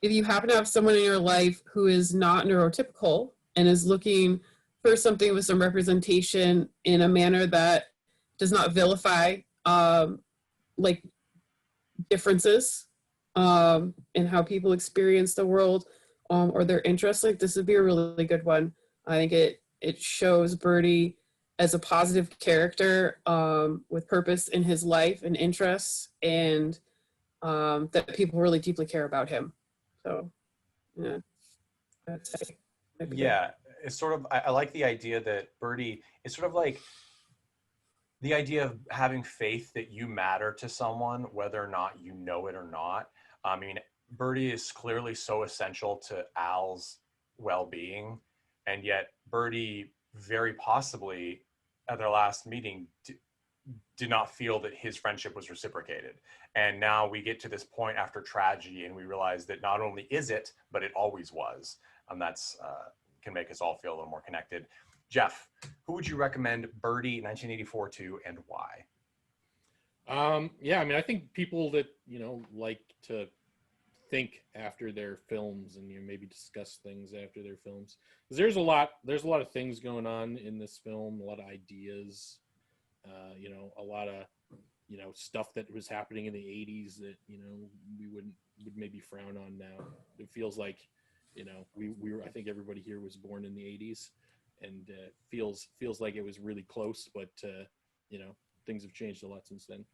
if you happen to have someone in your life who is not neurotypical and is looking for something with some representation in a manner that does not vilify like differences in how people experience the world or their interests, like this would be a really good one. I think it shows Birdy as a positive character with purpose in his life and interests, and that people really deeply care about him. So yeah, that's it's sort of, I like the idea that Birdy is sort of like the idea of having faith that you matter to someone, whether or not you know it or not. I mean, Birdy is clearly so essential to Al's well-being, and yet Birdy very possibly at their last meeting did not feel that his friendship was reciprocated. And now we get to this point after tragedy and we realize that not only is it, but it always was. And that's can make us all feel a little more connected. Jeff, who would you recommend Birdy 1984 to, and why? Yeah, I mean, I think people that, you know, like to think after their films and, you know, maybe discuss things after their films. 'Cause there's a lot of things going on in this film, a lot of ideas, you know, a lot of, you know, stuff that was happening in the 80s that, you know, we would maybe frown on now. It feels like, you know, we were, I think everybody here was born in the 80s, and feels like it was really close, but you know, things have changed a lot since then.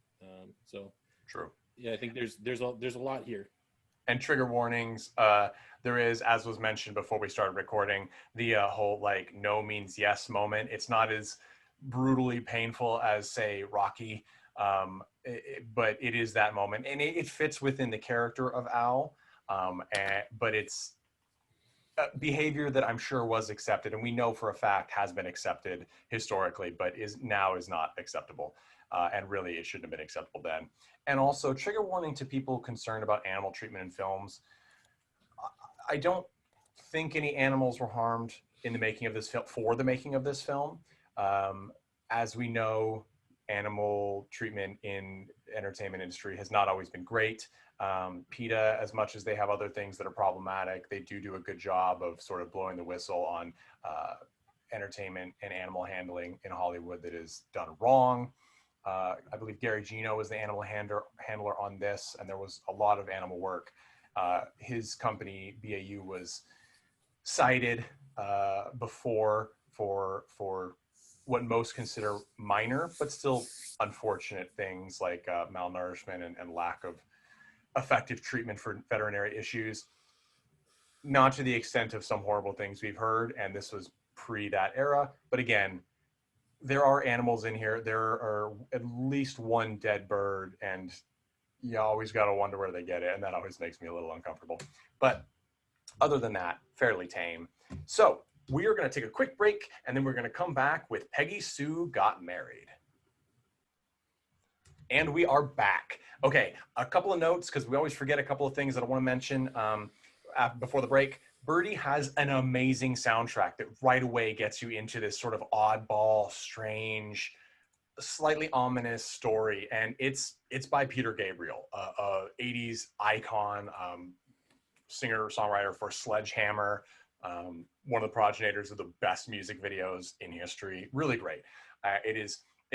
So True. yeah, I think there's a lot here. And trigger warnings. There is, as was mentioned before we started recording, the whole like no means yes moment. It's not as brutally painful as, say, Rocky, but it is that moment, and it fits within the character of Al. But it's behavior that I'm sure was accepted, and we know for a fact has been accepted historically, but is not acceptable. And really, it shouldn't have been acceptable then. And also, trigger warning to people concerned about animal treatment in films. I don't think any animals were harmed in the making of this film, for the making of this film. As we know, animal treatment in entertainment industry has not always been great. PETA, as much as they have other things that are problematic, they do a good job of sort of blowing the whistle on entertainment and animal handling in Hollywood that is done wrong. I believe Gary Gino was the animal handler on this, and there was a lot of animal work. His company, BAU, was cited before for what most consider minor, but still unfortunate things like malnourishment and lack of effective treatment for veterinary issues. Not to the extent of some horrible things we've heard, and this was pre that era. But again, there are animals in here. There are at least one dead bird, and you always got to wonder where they get it, and that always makes me a little uncomfortable. But other than that, fairly tame. So we are going to take a quick break, and then we're going to come back with Peggy Sue Got Married. And we are back. Okay, a couple of notes, because we always forget a couple of things that I want to mention before the break. Birdy has an amazing soundtrack that right away gets you into this sort of oddball, strange, slightly ominous story. And it's by Peter Gabriel, a 80s icon, singer-songwriter for Sledgehammer, one of the progenitors of the best music videos in history. Really great. It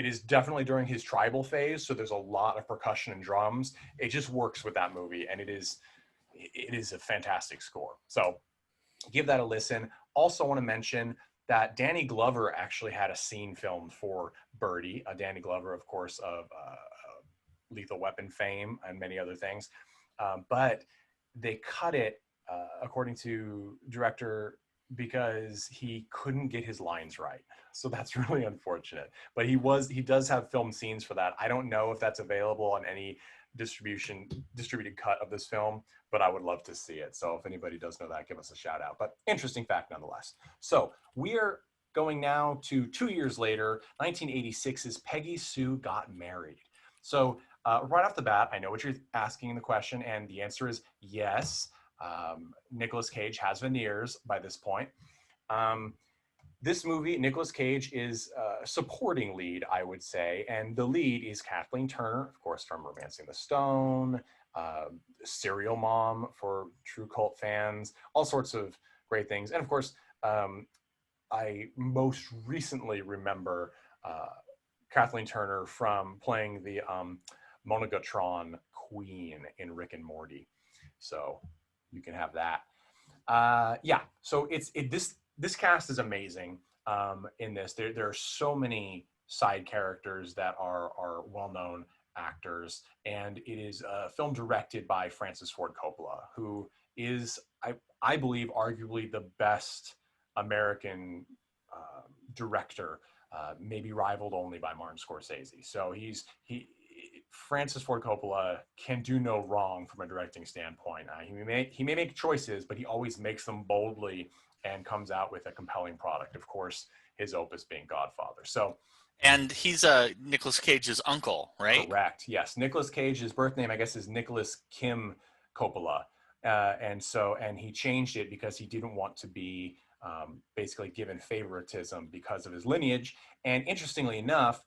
is definitely during his tribal phase, so there's a lot of percussion and drums. It just works with that movie, and it is a fantastic score. So give that a listen. Also want to mention that Danny Glover actually had a scene filmed for Birdy. Danny Glover, of course, of Lethal Weapon fame and many other things. But they cut it, according to director, because he couldn't get his lines right. So that's really unfortunate. But he does have film scenes for that. I don't know if that's available on any distributed cut of this film, but I would love to see it. So if anybody does know that, give us a shout out. But interesting fact nonetheless. So we are going now to 2 years later, 1986's Peggy Sue Got Married. So right off the bat, I know what you're asking in the question, and the answer is yes. Nicolas Cage has veneers by this point. This movie, Nicolas Cage is a supporting lead, I would say, and the lead is Kathleen Turner, of course, from Romancing the Stone, Serial Mom for true cult fans, all sorts of great things. And of course, I most recently remember Kathleen Turner from playing the Monogatron Queen in Rick and Morty. So you can have that. Yeah, so this cast is amazing in this. There are so many side characters that are well-known actors, and it is a film directed by Francis Ford Coppola, who is, I believe, arguably the best American director, maybe rivaled only by Martin Scorsese. So Francis Ford Coppola can do no wrong from a directing standpoint. He may make choices, but he always makes them boldly and comes out with a compelling product. Of course, his opus being Godfather. So And he's Nicolas Cage's uncle, right? Correct. Yes. Nicolas Cage's birth name, I guess, is Nicholas Kim Coppola. And he changed it because he didn't want to be basically given favoritism because of his lineage. And interestingly enough,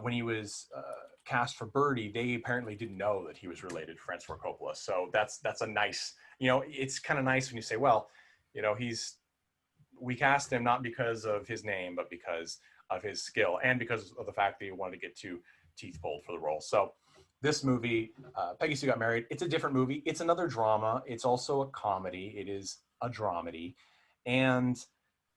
when he was cast for Birdy, they apparently didn't know that he was related to Francis Ford Coppola. So that's a nice, it's kind of nice when you say, well, we cast him not because of his name, but because of his skill and because of the fact that he wanted to get two teeth pulled for the role. So this movie, Peggy Sue Got Married, it's a different movie. It's another drama. It's also a comedy. It is a dramedy. And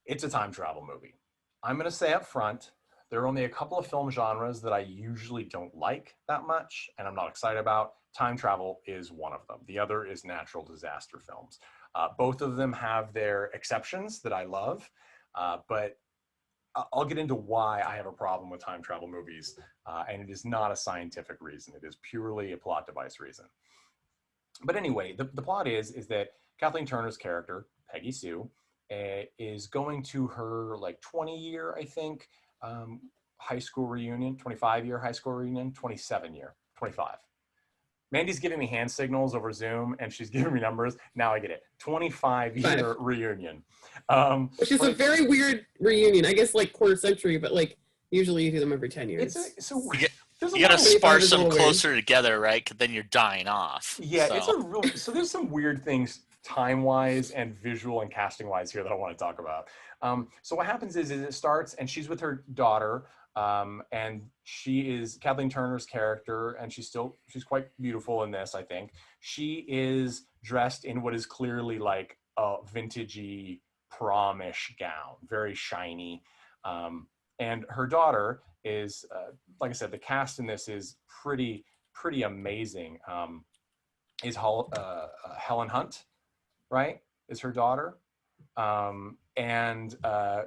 it's a time travel movie. I'm going to say up front, there are only a couple of film genres that I usually don't like that much and I'm not excited about. Time travel is one of them. The other is natural disaster films. Both of them have their exceptions that I love, but I'll get into why I have a problem with time travel movies, and it is not a scientific reason. It is purely a plot device reason. But anyway, the plot is that Kathleen Turner's character, Peggy Sue, is going to her 20-year, I think, high school reunion, 25-year high school reunion, 27-year, 25. Mandy's giving me hand signals over Zoom, and she's giving me numbers. Now I get it. 25-year reunion. Which is a very weird reunion. I guess quarter century, but usually you do them every 10 years. You gotta sparse them closer together, right? Because then you're dying off. Yeah, so there's some weird things time-wise and visual and casting-wise here that I want to talk about. So what happens is it starts, and she's with her daughter, and she is Kathleen Turner's character, and she's quite beautiful in this, I think. She is dressed in what is clearly like a vintagey prom-ish gown, very shiny. And her daughter is, like I said, the cast in this is pretty amazing. Is Helen Hunt, right? Is her daughter. And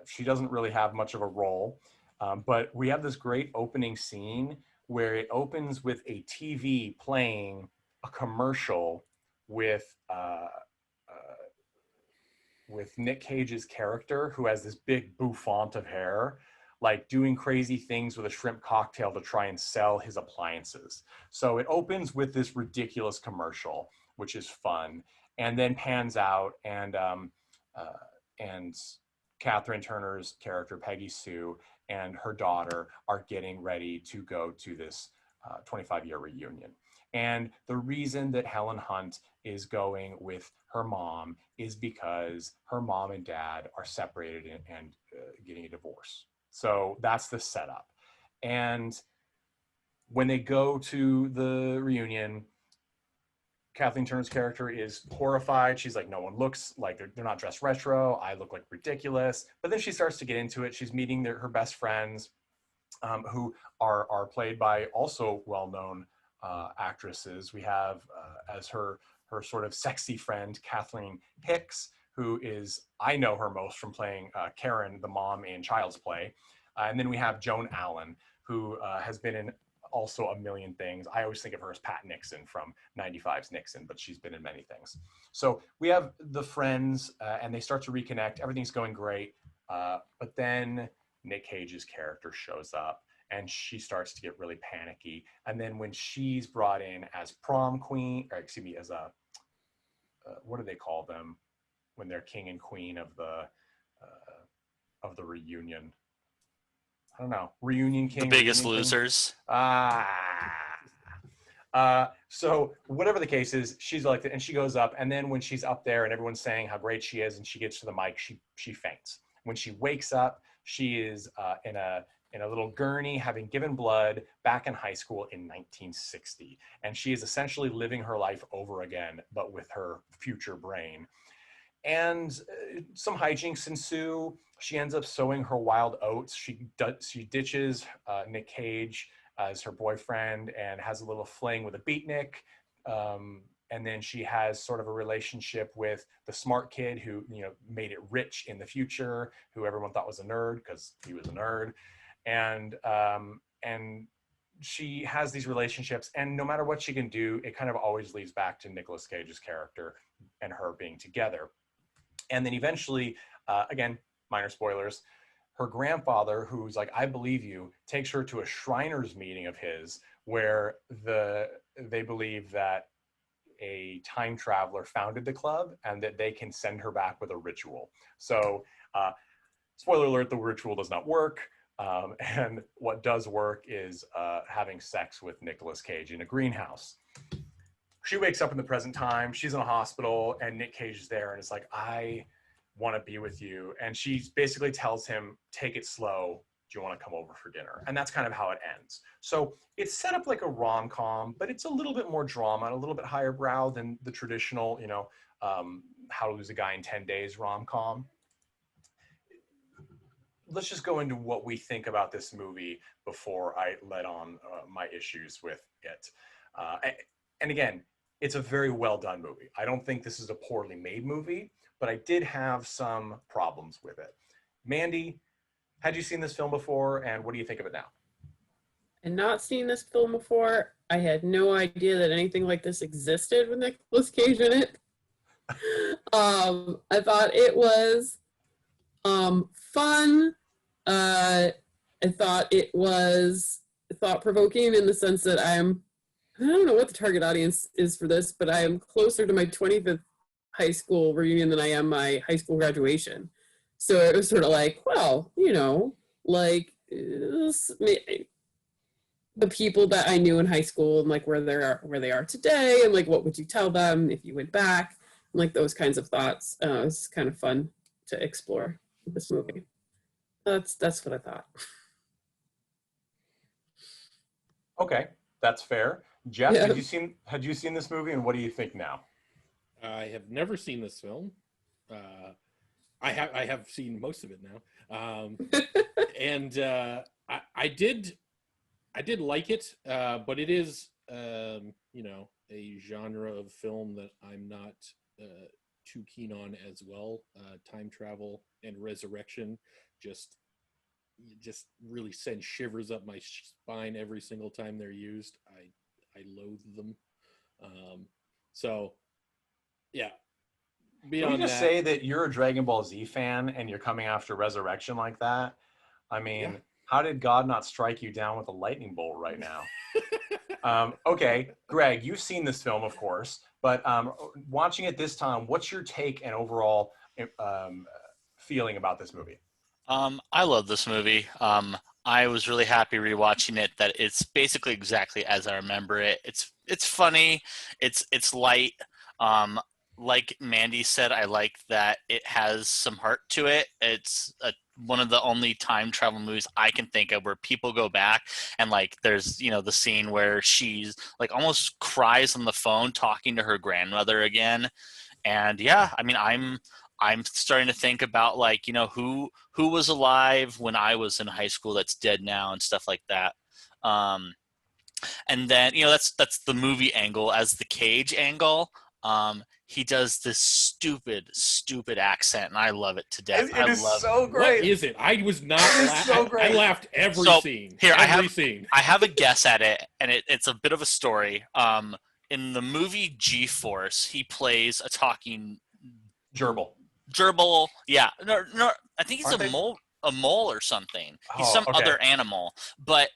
she doesn't really have much of a role. But we have this great opening scene where it opens with a TV playing a commercial with Nic Cage's character, who has this big bouffant of hair, doing crazy things with a shrimp cocktail to try and sell his appliances. So it opens with this ridiculous commercial, which is fun, and then pans out, and Kathleen Turner's character, Peggy Sue, and her daughter are getting ready to go to this 25-year reunion. And the reason that Helen Hunt is going with her mom is because her mom and dad are separated and getting a divorce. So that's the setup. And when they go to the reunion, Kathleen Turner's character is horrified. She's like, no one looks like they're not dressed retro. I look like ridiculous. But then she starts to get into it. She's meeting her best friends, who are played by also well-known actresses. We have as her sort of sexy friend, Kathleen Hicks, who is, I know her most from playing Karen, the mom in Child's Play. And then we have Joan Allen, who has been in also a million things. I always think of her as Pat Nixon from 95's Nixon, but she's been in many things. So we have the friends, and they start to reconnect. Everything's going great. But then Nic Cage's character shows up, and she starts to get really panicky. And then when she's brought in as prom queen, or excuse me, as a, what do they call them when they're king and queen of the reunion? I don't know. Reunion king. The Biggest reunion Losers. So whatever the case is, she's like that, and she goes up, and then when she's up there and everyone's saying how great she is, and she gets to the mic, she faints. When she wakes up, she is in a little gurney, having given blood back in high school in 1960, and she is essentially living her life over again, but with her future brain. And some hijinks ensue. She ends up sowing her wild oats. She ditches Nic Cage as her boyfriend and has a little fling with a beatnik. And then she has sort of a relationship with the smart kid who, made it rich in the future, who everyone thought was a nerd because he was a nerd. And she has these relationships, and no matter what she can do, it kind of always leads back to Nicolas Cage's character and her being together. And then eventually, again, minor spoilers, her grandfather, who's like, I believe you, takes her to a Shriners meeting of his where they believe that a time traveler founded the club and that they can send her back with a ritual. So spoiler alert, the ritual does not work. And what does work is having sex with Nicolas Cage in a greenhouse. She wakes up in the present time. She's in a hospital, and Nic Cage is there, and it's like, I want to be with you. And she basically tells him, take it slow. Do you want to come over for dinner? And that's kind of how it ends. So it's set up like a rom-com, but it's a little bit more drama and a little bit higher brow than the traditional, How to Lose a Guy in 10 Days rom-com. Let's just go into what we think about this movie before I let on my issues with it. And again, it's a very well done movie. I don't think this is a poorly made movie, but I did have some problems with it. Mandy, had you seen this film before, and what do you think of it now? And not seen this film before. I had no idea that anything like this existed with Nicolas Cage in it. I thought it was fun. I thought it was thought-provoking in the sense that I don't know what the target audience is for this, but I am closer to my 25th high school reunion than I am my high school graduation. So it was sort of like, well, like the people that I knew in high school and like where they are today, and like what would you tell them if you went back, and like those kinds of thoughts. It was kind of fun to explore with this movie. That's what I thought. Okay, that's fair. Jeff, Yeah. had you seen this movie, and what do you think now? I have never seen this film. I have seen most of it now, and I did like it, but it is a genre of film that I'm not too keen on as well. Time travel and resurrection just really send shivers up my spine every single time they're used. I loathe them. So yeah. Can you just say that you're a Dragon Ball Z fan and you're coming after Resurrection like that? I mean, How did God not strike you down with a lightning bolt right now? Okay, Greg, you've seen this film, of course, but watching it this time, what's your take and overall feeling about this movie? I love this movie. I was really happy rewatching it that it's basically exactly as I remember it. It's funny, it's light. Like Mandy said, I like that it has some heart to it. It's one of the only time travel movies I can think of where people go back and like there's the scene where she's like almost cries on the phone talking to her grandmother again. And yeah, I mean I'm starting to think about like who was alive when I was in high school that's dead now and stuff like that. And then that's the movie angle. As the Cage angle, he does this stupid accent, and I love it to death. It is so great. What is it? I was not. So great. I laughed every scene. Here, every scene. I have a guess at it, and it's a bit of a story. In the movie G-Force, he plays a talking gerbil. Yeah, no, I think he's a mole or something. He's some other animal, but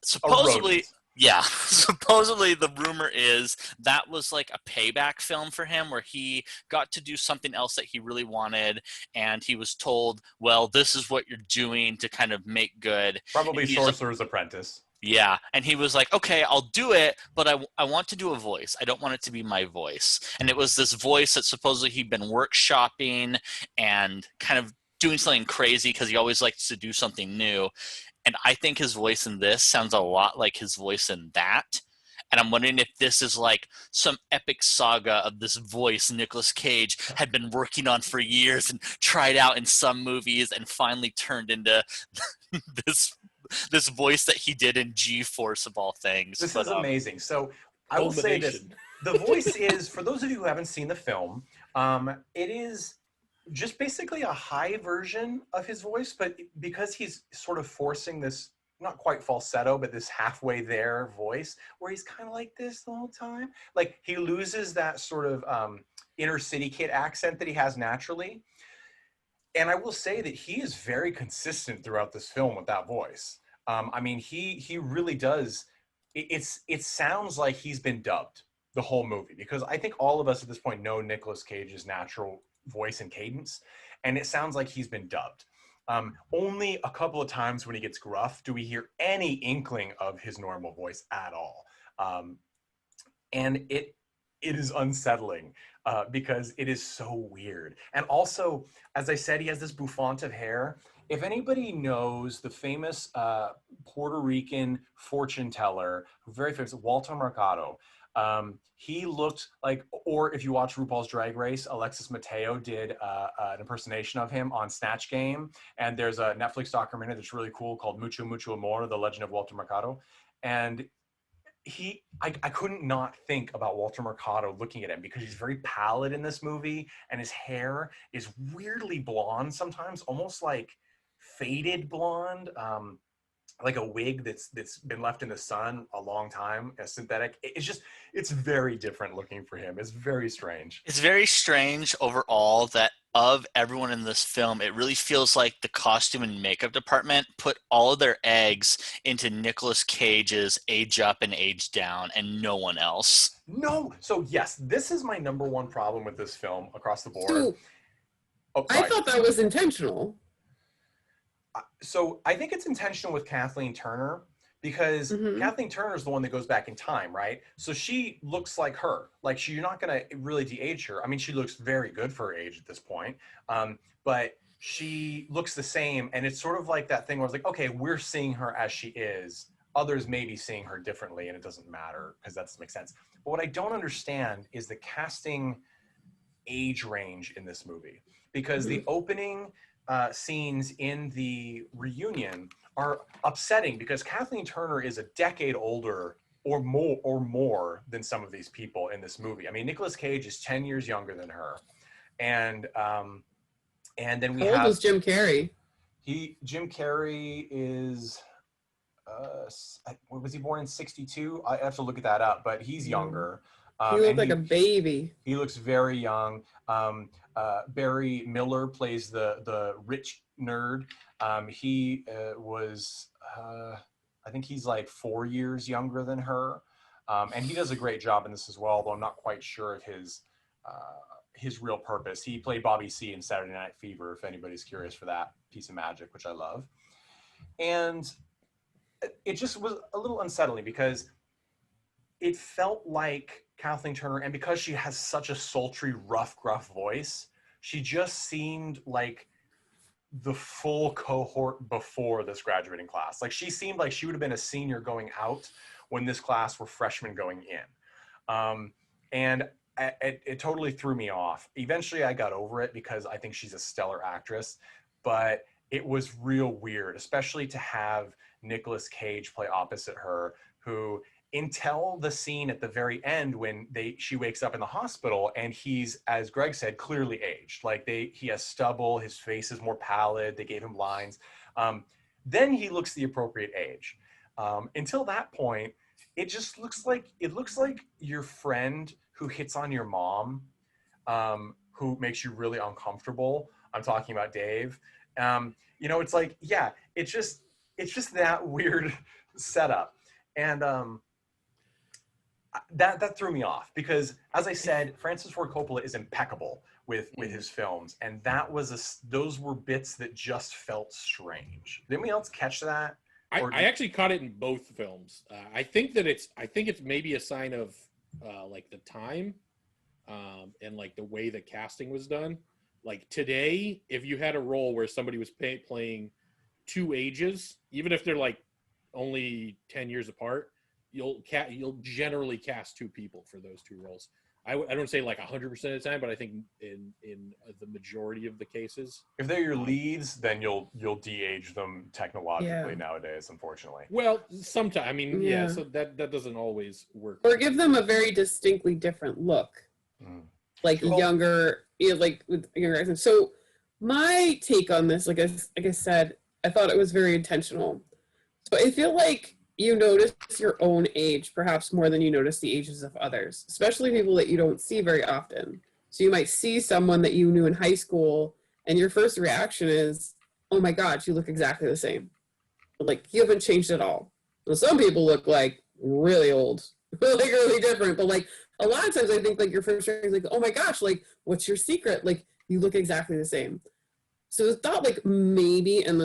supposedly. Yeah, supposedly the rumor is that was like a payback film for him where he got to do something else that he really wanted, and he was told, well, this is what you're doing to kind of make good. Probably Sorcerer's Apprentice. Yeah, and he was like, okay, I'll do it, but I want to do a voice. I don't want it to be my voice. And it was this voice that supposedly he'd been workshopping and kind of doing something crazy because he always likes to do something new. And I think his voice in this sounds a lot like his voice in that. And I'm wondering if this is like some epic saga of this voice Nicolas Cage had been working on for years and tried out in some movies and finally turned into this voice that he did in G-Force of all things. This is amazing. So I will say this. The voice is, for those of you who haven't seen the film, it is just basically a high version of his voice, but because he's sort of forcing this, not quite falsetto, but this halfway there voice, where he's kind of like this the whole time. Like he loses that sort of inner city kid accent that he has naturally. And I will say that he is very consistent throughout this film with that voice. I mean, he really does. It sounds like he's been dubbed the whole movie, because I think all of us at this point know Nicolas Cage's natural voice and cadence, and it sounds like he's been dubbed. Only a couple of times when he gets gruff do we hear any inkling of his normal voice at all. And it is unsettling because it is so weird. And also, as I said, he has this bouffant of hair. If anybody knows the famous Puerto Rican fortune teller, very famous, Walter Mercado, he looked like, or if you watch RuPaul's Drag Race, Alexis Mateo did an impersonation of him on Snatch Game. And there's a Netflix documentary that's really cool called Mucho Mucho Amor, The Legend of Walter Mercado. And I couldn't not think about Walter Mercado looking at him, because he's very pallid in this movie, and his hair is weirdly blonde sometimes, almost like faded blonde, like a wig that's been left in the sun a long time, a synthetic. It's very different looking for him. It's very strange. It's very strange overall that of everyone in this film, it really feels like the costume and makeup department put all of their eggs into Nicolas Cage's age up and age down, and no one else. No. So yes, this is my number one problem with this film across the board. So, I thought that was intentional. So I think it's intentional with Kathleen Turner, because Kathleen Turner is the one that goes back in time, right? So she looks like her. Like, you're not going to really de-age her. I mean, she looks very good for her age at this point, but she looks the same. And it's sort of like that thing where it's like, okay, we're seeing her as she is. Others may be seeing her differently, and it doesn't matter because that doesn't make sense. But what I don't understand is the casting age range in this movie, because the opening scenes in the reunion are upsetting, because Kathleen Turner is a decade older or more than some of these people in this movie. I mean, Nicolas Cage is 10 years younger than her. And then we How old was Jim Carrey? Jim Carrey is, was he born in 62? I have to look at that up, but he's younger. He looked like a baby. He looks very young. Barry Miller plays the rich nerd. He was, I think he's like 4 years younger than her. And he does a great job in this as well, though I'm not quite sure of his real purpose. He played Bobby C in Saturday Night Fever, if anybody's curious for that piece of magic, which I love. And it just was a little unsettling, because it felt like Kathleen Turner, and because she has such a sultry, rough, gruff voice, she just seemed like the full cohort before this graduating class. Like, she seemed like she would have been a senior going out when this class were freshmen going in. And it totally threw me off. Eventually I got over it, because I think she's a stellar actress, but it was real weird, especially to have Nicolas Cage play opposite her, who, until the scene at the very end when she wakes up in the hospital and he's, as Greg said, clearly aged. Like, he has stubble, his face is more pallid, they gave him lines. Then he looks the appropriate age. Until that point, it just looks like your friend who hits on your mom, who makes you really uncomfortable. I'm talking about Dave. It's like, yeah, it's just that weird setup. And that threw me off, because, as I said, Francis Ford Coppola is impeccable with his films, and those were bits that just felt strange. Did anybody else catch that? I actually caught it in both films. I think it's maybe a sign of like the time and like the way the casting was done. Like, today, if you had a role where somebody was playing two ages, even if they're like only 10 years apart, you'll generally cast two people for those two roles. I don't say like 100% of the time, but I think in the majority of the cases, if they're your leads, then you'll de-age them technologically nowadays, unfortunately. Well, sometimes, I mean, so that doesn't always work. Or give them a very distinctly different look, like younger, like with younger accents. So my take on this, like I said, I thought it was very intentional. So I feel like you notice your own age perhaps more than you notice the ages of others, especially people that you don't see very often. So you might see someone that you knew in high school and your first reaction is, oh my God, you look exactly the same. Like, you haven't changed at all. Well, some people look like really old, like really different, but like a lot of times I think like your first reaction is like, oh my gosh, like what's your secret? Like you look exactly the same. So I thought like maybe, and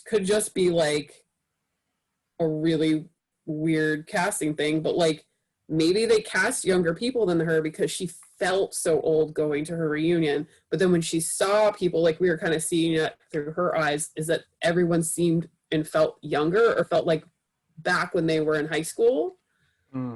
could just be like a really weird casting thing, but like maybe they cast younger people than her because she felt so old going to her reunion. But then when she saw people, like we were kind of seeing it through her eyes, is that everyone seemed and felt younger or felt like back when they were in high school,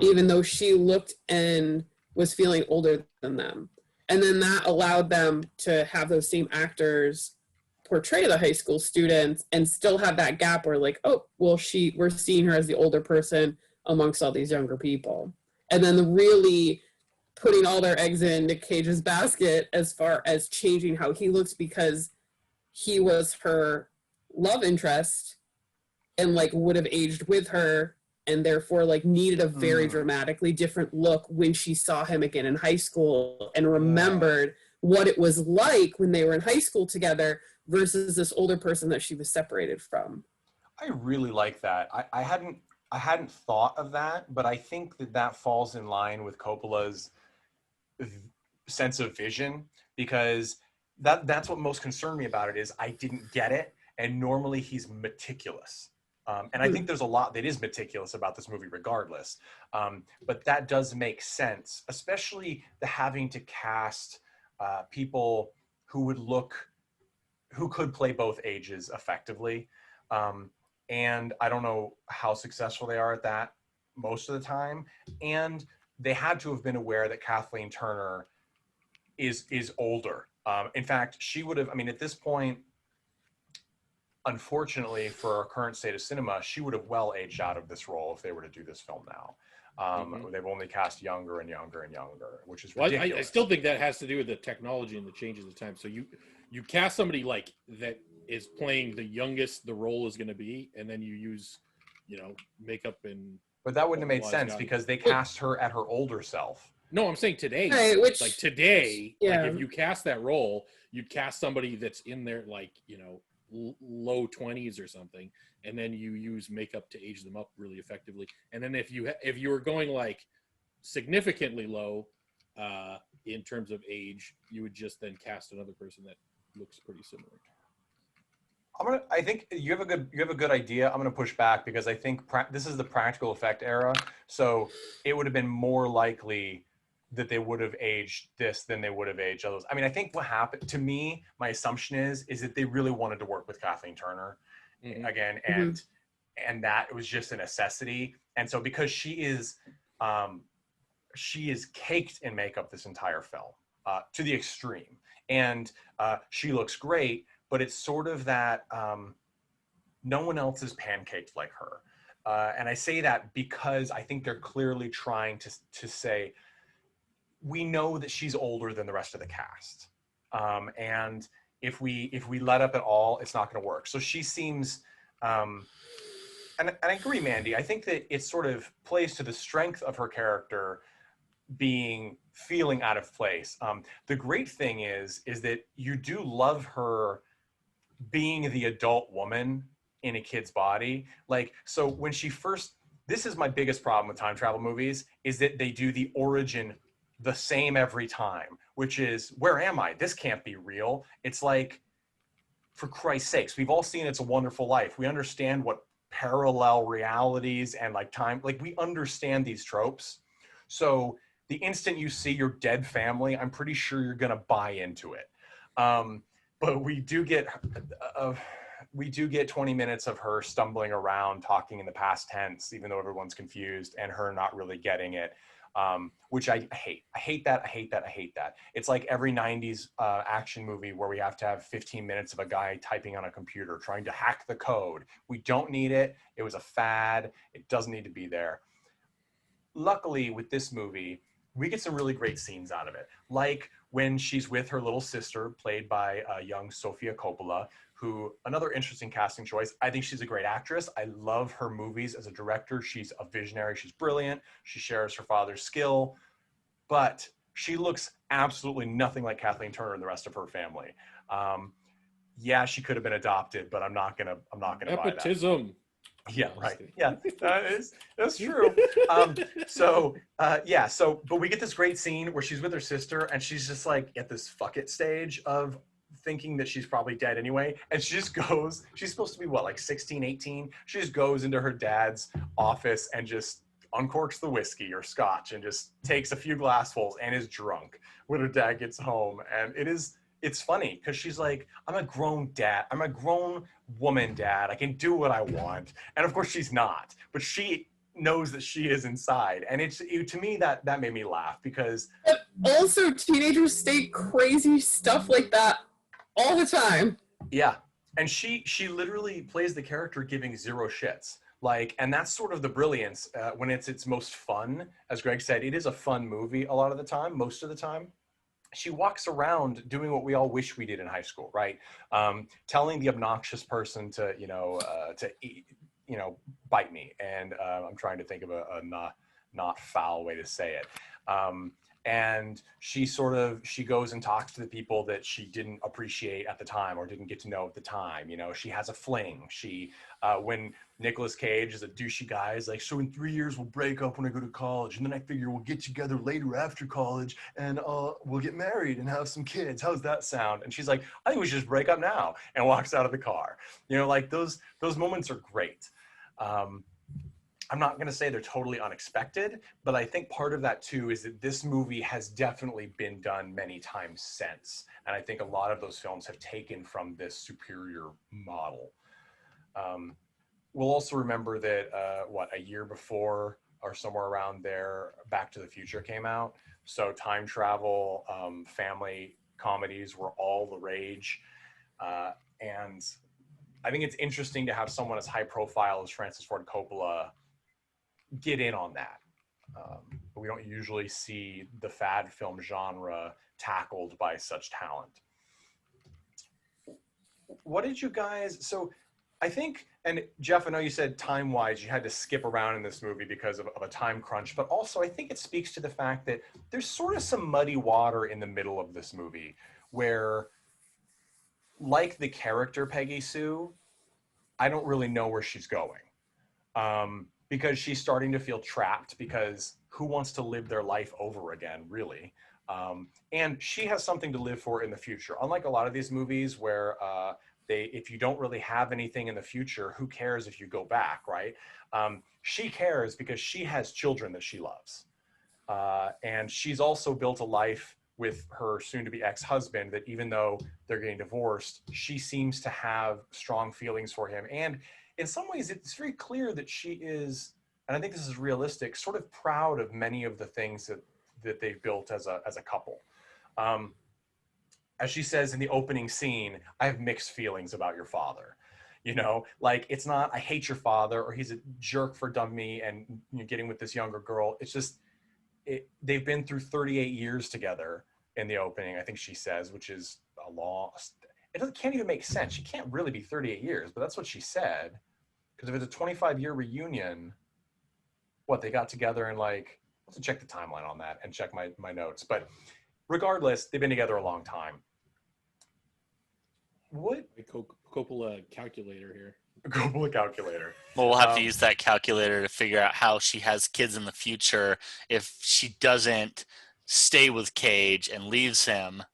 even though she looked and was feeling older than them. And then that allowed them to have those same actors portray the high school students and still have that gap where like, oh, well, we're seeing her as the older person amongst all these younger people. And then really putting all their eggs in Nic Cage's basket as far as changing how he looks because he was her love interest and like would have aged with her and therefore like needed a very dramatically different look when she saw him again in high school and remembered what it was like when they were in high school together versus this older person that she was separated from. I really like that. I hadn't thought of that, but I think that falls in line with Coppola's sense of vision, because that's what most concerned me about it is I didn't get it. And normally he's meticulous. And I think there's a lot that is meticulous about this movie regardless. But that does make sense, especially the having to cast people who could play both ages effectively. And I don't know how successful they are at that most of the time. And they had to have been aware that Kathleen Turner is older. In fact, she would have, I mean, at this point, unfortunately for our current state of cinema, she would have well aged out of this role if they were to do this film now. They've only cast younger and younger and younger, which is ridiculous. I still think that has to do with the technology and the changes of time. So you cast somebody like that is playing the youngest the role is going to be, and then you use, makeup and. But that wouldn't have made sense because they cast her at her older self. No, I'm saying today. Right, like today, like if you cast that role, you'd cast somebody that's in their like low 20s or something, and then you use makeup to age them up really effectively. And then if you were going like significantly low in terms of age, you would just then cast another person that looks pretty similar. I think you have a good idea. I'm gonna push back because I think this is the practical effect era, so it would have been more likely that they would have aged this than they would have aged others. I mean, I think what happened to me, my assumption is that they really wanted to work with Kathleen Turner again, and that it was just a necessity. And so because she is caked in makeup this entire film to the extreme, and she looks great, but it's sort of that no one else is pancaked like her. And I say that because I think they're clearly trying to say, we know that she's older than the rest of the cast. And if we let up at all, it's not going to work. So she seems, and I agree, Mandy, I think that it sort of plays to the strength of her character feeling out of place. The great thing is that you do love her being the adult woman in a kid's body. Like, so when this is my biggest problem with time travel movies, is that they do the origin the same every time, which is, where am I? This can't be real. It's like, for Christ's sakes, we've all seen It's a Wonderful Life. We understand what parallel realities and like time, like we understand these tropes. So the instant you see your dead family, I'm pretty sure you're gonna buy into it. But we do get 20 minutes of her stumbling around, talking in the past tense, even though everyone's confused, and her not really getting it. Which I hate. I hate that. It's like every 90s action movie where we have to have 15 minutes of a guy typing on a computer trying to hack the code. We don't need it. It was a fad. It doesn't need to be there. Luckily, with this movie, we get some really great scenes out of it. Like when she's with her little sister, played by young Sofia Coppola, who, another interesting casting choice. I think she's a great actress. I love her movies as a director. She's a visionary. She's brilliant. She shares her father's skill. But She looks absolutely nothing like Kathleen Turner and the rest of her family. Yeah, she could have been adopted, but I'm not gonna buy that. Nepotism. Yeah, right. Yeah, that's true. But we get this great scene where she's with her sister and she's just like at this fuck it stage of thinking that she's probably dead anyway. And she just goes, she's supposed to be what, like 16, 18? She just goes into her dad's office and just uncorks the whiskey or scotch and just takes a few glassfuls and is drunk when her dad gets home. And it's funny because she's like, I'm a grown dad. I'm a grown woman dad. I can do what I want. And of course she's not, but she knows that she is inside. And to me, that made me laugh because. But also teenagers say crazy stuff like that all the time. Yeah. And she literally plays the character giving zero shits. Like, and that's sort of the brilliance when it's its most fun. As Greg said, it is a fun movie a lot of the time, most of the time. She walks around doing what we all wish we did in high school, right? Telling the obnoxious person to bite me. And I'm trying to think of a not foul way to say it. And she goes and talks to the people that she didn't appreciate at the time or didn't get to know at the time. You know, she has a fling. When Nicolas Cage is a douchey guy, is like, so in 3 years we'll break up when I go to college, and then I figure we'll get together later after college, and we'll get married and have some kids. How's that sound? And she's like, I think we should just break up now, and walks out of the car. You know, like those moments are great. I'm not going to say they're totally unexpected, but I think part of that too is that this movie has definitely been done many times since. And I think a lot of those films have taken from this superior model. We'll also remember that, a year before or somewhere around there, Back to the Future came out. So time travel, family comedies were all the rage. And I think it's interesting to have someone as high profile as Francis Ford Coppola get in on that. We don't usually see the fad film genre tackled by such talent. What did you guys, so I think, and Jeff, I know you said time-wise you had to skip around in this movie because of a time crunch, but also I think it speaks to the fact that there's sort of some muddy water in the middle of this movie where, like the character Peggy Sue, I don't really know where she's going. Because she's starting to feel trapped because who wants to live their life over again, really? And she has something to live for in the future. Unlike a lot of these movies where if you don't really have anything in the future, who cares if you go back, right? She cares because she has children that she loves. And she's also built a life with her soon-to-be ex-husband that even though they're getting divorced, she seems to have strong feelings for him. And in some ways, it's very clear that she is, and I think this is realistic, sort of proud of many of the things that they've built as a couple. As she says in the opening scene, I have mixed feelings about your father. You know, like it's not, I hate your father or he's a jerk for dumping me and getting with this younger girl. It's just, they've been through 38 years together in the opening, I think she says, which is a long, can't even make sense. She can't really be 38 years, but that's what she said. Because if it's a 25-year reunion, they got together and like, let's check the timeline on that and check my notes. But regardless, they've been together a long time. What? Coppola calculator here. Coppola calculator. Well, we'll have to use that calculator to figure out how she has kids in the future if she doesn't stay with Cage and leaves him.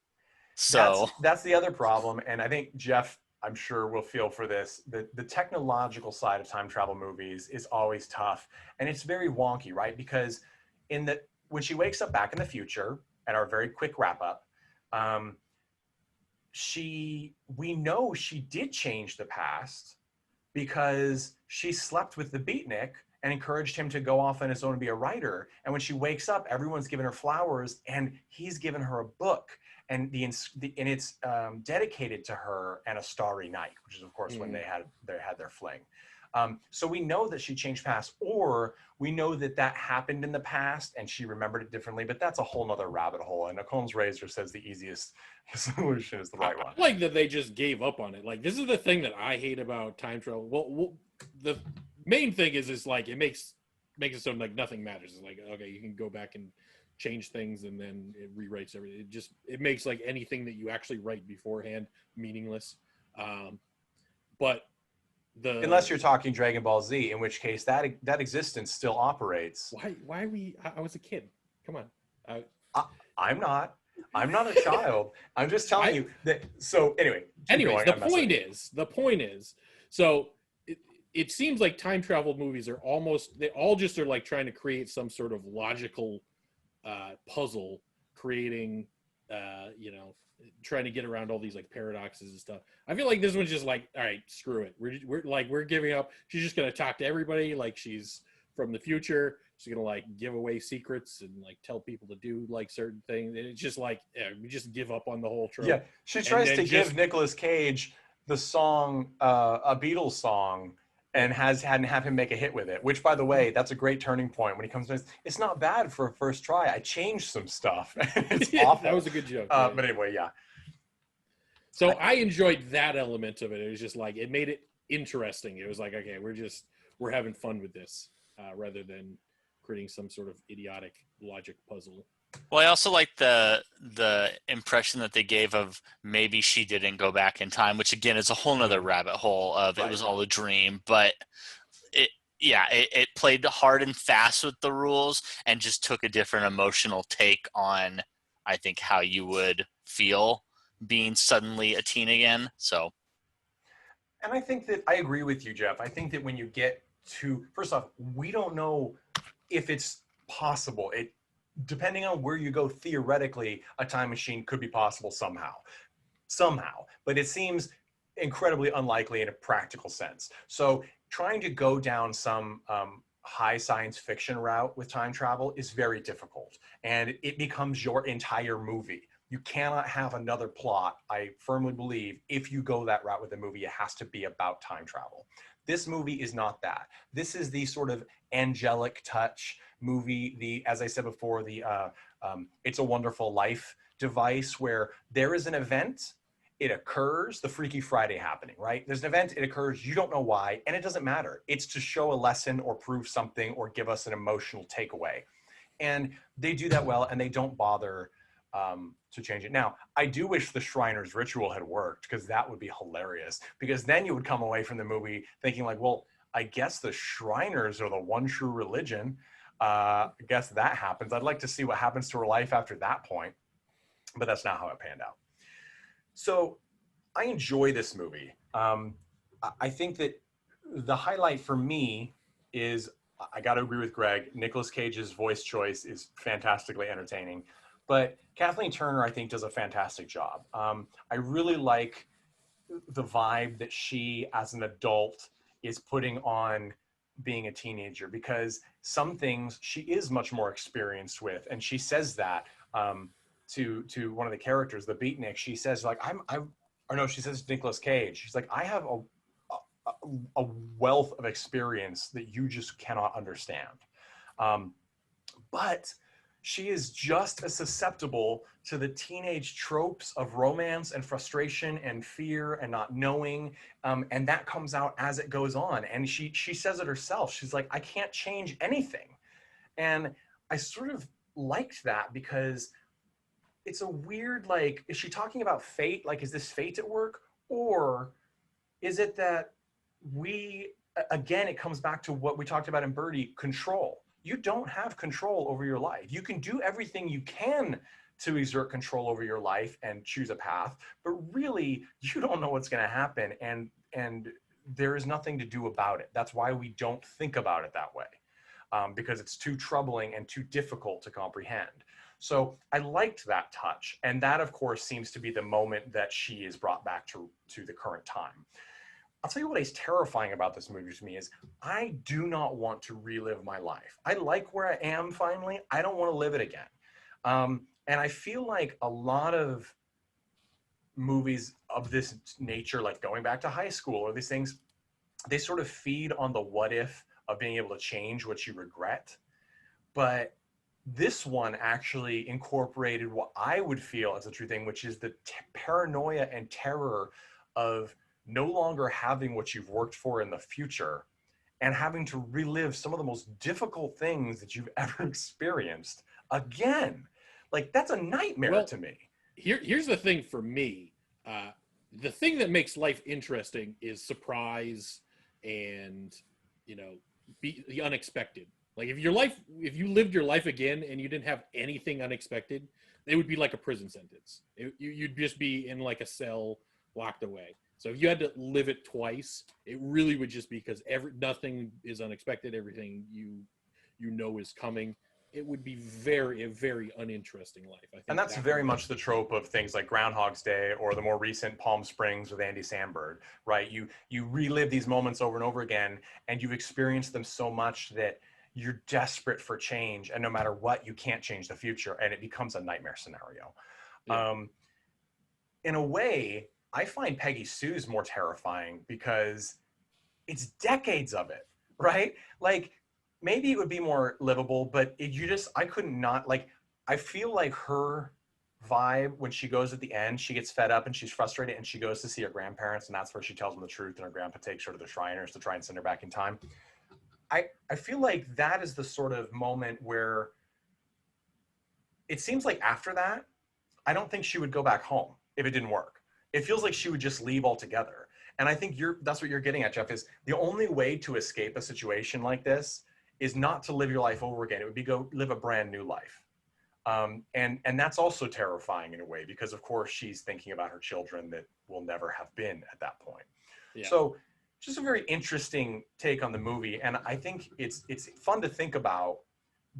So that's the other problem. And I think Jeff, I'm sure will feel for this. The technological side of time travel movies is always tough. And it's very wonky, right? Because when she wakes up back in the future, at our very quick wrap up, we know she did change the past because she slept with the beatnik and encouraged him to go off on his own and be a writer. And when she wakes up, everyone's giving her flowers and he's given her a book. And it's dedicated to her and a starry night, which is of course when they had their fling. So we know that she changed past, or we know that happened in the past and she remembered it differently, but that's a whole nother rabbit hole. And Nicole's Razor says the easiest solution is the right one. I like that they just gave up on it. Like, this is the thing that I hate about time travel. Well the main thing is like, it makes it so like nothing matters. It's like, okay, you can go back and change things and then it rewrites everything. It makes like anything that you actually write beforehand meaningless. But unless you're talking Dragon Ball Z, in which case that existence still operates. Why are we? I was a kid. Come on. I'm not a child. I'm just telling you that. So anyway. Anyways, the point is, so it seems like time travel movies are they all just are like trying to create some sort of logical puzzle, creating, trying to get around all these like paradoxes and stuff. I feel like this one's just like, all right, screw it. We're giving up. She's just gonna talk to everybody like she's from the future. She's gonna like give away secrets and like tell people to do like certain things. And it's just like, we just give up on the whole trope. Yeah, she tries to give Nicolas Cage the song, a Beatles song, and have him make a hit with it. Which, by the way, that's a great turning point when he comes to. It's not bad for a first try. I changed some stuff. It's awful. That was a good joke. But anyway, yeah. So I enjoyed that element of it. It was just like, it made it interesting. It was like, okay, we're having fun with this, rather than creating some sort of idiotic logic puzzle. Well, I also like the impression that they gave of maybe she didn't go back in time, which again is a whole nother rabbit hole of it was all a dream. But it played hard and fast with the rules and just took a different emotional take on, I think, how you would feel being suddenly a teen again. So, and I think that I agree with you, Jeff. I think that when you get to, first off, we don't know if it's possible. Depending on where you go, theoretically, a time machine could be possible somehow, but it seems incredibly unlikely in a practical sense. So trying to go down some high science fiction route with time travel is very difficult, and it becomes your entire movie. You cannot have another plot. I firmly believe if you go that route with a movie, it has to be about time travel. This movie is not that. This is the sort of angelic touch movie, as I said before, the It's a Wonderful Life device, where there is an event, it occurs, the Freaky Friday happening, right? There's an event, it occurs, you don't know why, and it doesn't matter. It's to show a lesson or prove something or give us an emotional takeaway. And they do that well, and they don't bother to change it. Now, I do wish the Shriner's ritual had worked, because that would be hilarious, because then you would come away from the movie thinking like, well, I guess the Shriners are the one true religion. I guess that happens. I'd like to see what happens to her life after that point, but that's not how it panned out. So I enjoy this movie. I think that the highlight for me is, I got to agree with Greg, Nicolas Cage's voice choice is fantastically entertaining, but Kathleen Turner, I think, does a fantastic job. I really like the vibe that she, as an adult, is putting on being a teenager, because some things she is much more experienced with, and she says that to one of the characters, the beatnik. She says like, she says to Nicolas Cage, she's like, I have a wealth of experience that you just cannot understand, but she is just as susceptible to the teenage tropes of romance and frustration and fear and not knowing. And that comes out as it goes on. And she says it herself. She's like, I can't change anything. And I sort of liked that, because it's a weird, like, is she talking about fate? Like, is this fate at work? Or is it that again, it comes back to what we talked about in Birdy, control. You don't have control over your life. You can do everything you can to exert control over your life and choose a path, but really you don't know what's going to happen, and there is nothing to do about it. That's why we don't think about it that way, because it's too troubling and too difficult to comprehend. So I liked that touch, and that of course seems to be the moment that she is brought back to the current time. I'll tell you what is terrifying about this movie to me is I do not want to relive my life. I like where I am finally. I don't want to live it again. And I feel like a lot of movies of this nature, like going back to high school or these things, they sort of feed on the what if of being able to change what you regret. But this one actually incorporated what I would feel as a true thing, which is the paranoia and terror of no longer having what you've worked for in the future and having to relive some of the most difficult things that you've ever experienced again. Like, that's a nightmare to me. Here's the thing for me. The thing that makes life interesting is surprise and, the unexpected. Like if you lived your life again and you didn't have anything unexpected, it would be like a prison sentence. You'd just be in like a cell locked away. So if you had to live it twice, it really would just be because nothing is unexpected. Everything is coming. It would be a very uninteresting life. I think, and that's very much the trope of things like Groundhog's Day or the more recent Palm Springs with Andy Samberg, right? You relive these moments over and over again, and you've experienced them so much that you're desperate for change, and no matter what, you can't change the future, and it becomes a nightmare scenario. Yeah. In a way, I find Peggy Sue's more terrifying because it's decades of it, right? Like, maybe it would be more livable, but I couldn't not, like, I feel like her vibe when she goes at the end, she gets fed up and she's frustrated and she goes to see her grandparents, and that's where she tells them the truth, and her grandpa takes her to the Shriners to try and send her back in time. I feel like that is the sort of moment where it seems like after that, I don't think she would go back home if it didn't work. It feels like she would just leave altogether. And I think that's what you're getting at, Jeff, is the only way to escape a situation like this is not to live your life over again. It would be go live a brand new life. And that's also terrifying in a way, because of course she's thinking about her children that will never have been at that point. Yeah. So just a very interesting take on the movie. And I think it's fun to think about,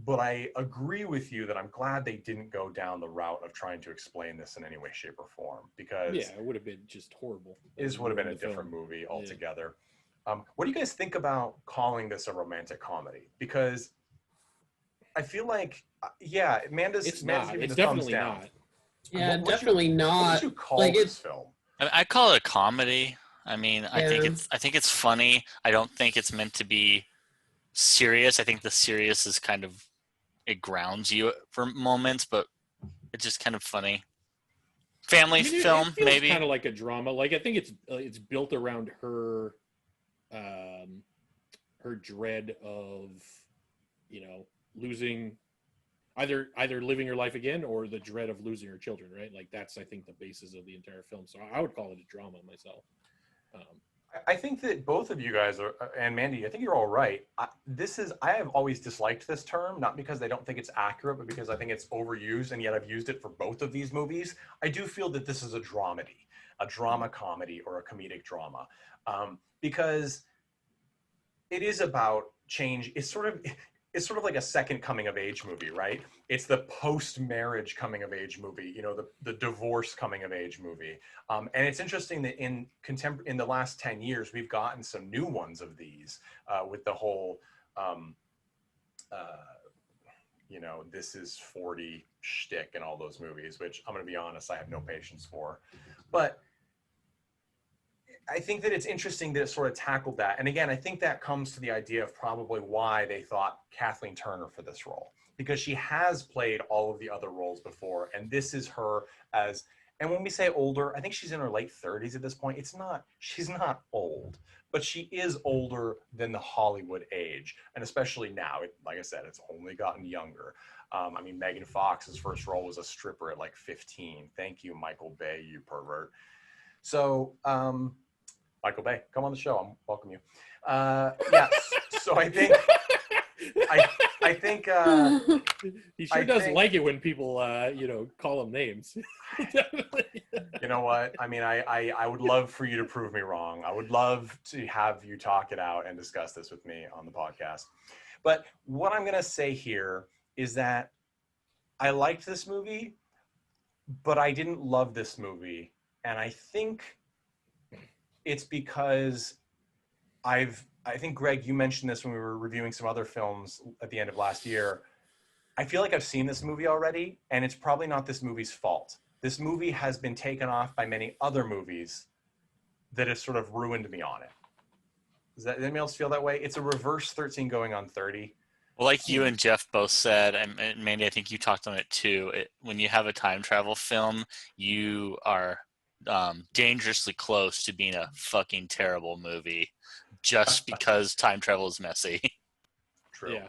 but I agree with you that I'm glad they didn't go down the route of trying to explain this in any way, shape, or form, because it would have been just horrible. It would have been a different movie altogether. Yeah. What do you guys think about calling this a romantic comedy? Because I feel like, Amanda's it's giving not. It's the thumbs definitely down. not. Yeah, definitely not. What would you call like this film? I call it a comedy. I mean, I think it's funny. I don't think it's meant to be serious. I think the serious is kind of, it grounds you for moments, but it's just kind of funny. Family film, it feels maybe. Kind of like a drama. Like I think it's built around her, her dread of, losing, either living her life again or the dread of losing her children. Right? Like that's, I think, the basis of the entire film. So I would call it a drama myself. I think that both of you guys are, and Mandy, I think you're all right. I have always disliked this term, not because I don't think it's accurate, but because I think it's overused, and yet I've used it for both of these movies. I do feel that this is a dramedy, a drama comedy, or a comedic drama, because it is about change. It's sort of like a second coming of age movie, right? It's the post-marriage coming of age movie, the divorce coming of age movie. And it's interesting that in the last 10 years, we've gotten some new ones of these with the whole, this is 40 shtick and all those movies, which I'm going to be honest, I have no patience for. But I think that it's interesting that it sort of tackled that. And again, I think that comes to the idea of probably why they thought Kathleen Turner for this role, because she has played all of the other roles before. And this is her as, and when we say older, I think she's in her late 30s at this point. She's not old, but she is older than the Hollywood age. And especially now, like I said, it's only gotten younger. Megan Fox's first role was a stripper at like 15. Thank you, Michael Bay, you pervert. So, Michael Bay, come on the show. I'm welcome you. So I think, I think he sure does like it when people, call him names. You know what? I mean, I would love for you to prove me wrong. I would love to have you talk it out and discuss this with me on the podcast. But what I'm going to say here is that I liked this movie, but I didn't love this movie. And I think it's because I think, Greg, you mentioned this when we were reviewing some other films at the end of last year. I feel like I've seen this movie already, and it's probably not this movie's fault. This movie has been taken off by many other movies that have sort of ruined me on it. Does anyone else feel that way? It's a reverse 13 going on 30. Well, like you and Jeff both said, and Mandy, I think you talked on it too, when you have a time travel film, you are dangerously close to being a fucking terrible movie just because time travel is messy. True. Yeah.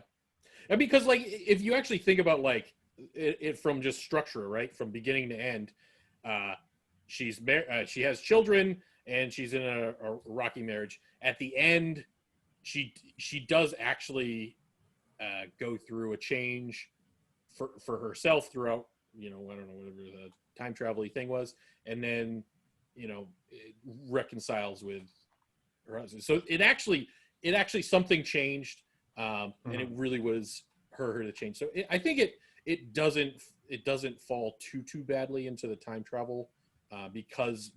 And because, like, if you actually think about, like, it from just structure, right, from beginning to end. She has children, and she's in a rocky marriage. At the end, she does actually go through a change for herself throughout, I don't know, whatever the time travel-y thing was, and then it reconciles with her husband. So it actually something changed, and it really was her to change. So I think it doesn't fall too badly into the time travel, because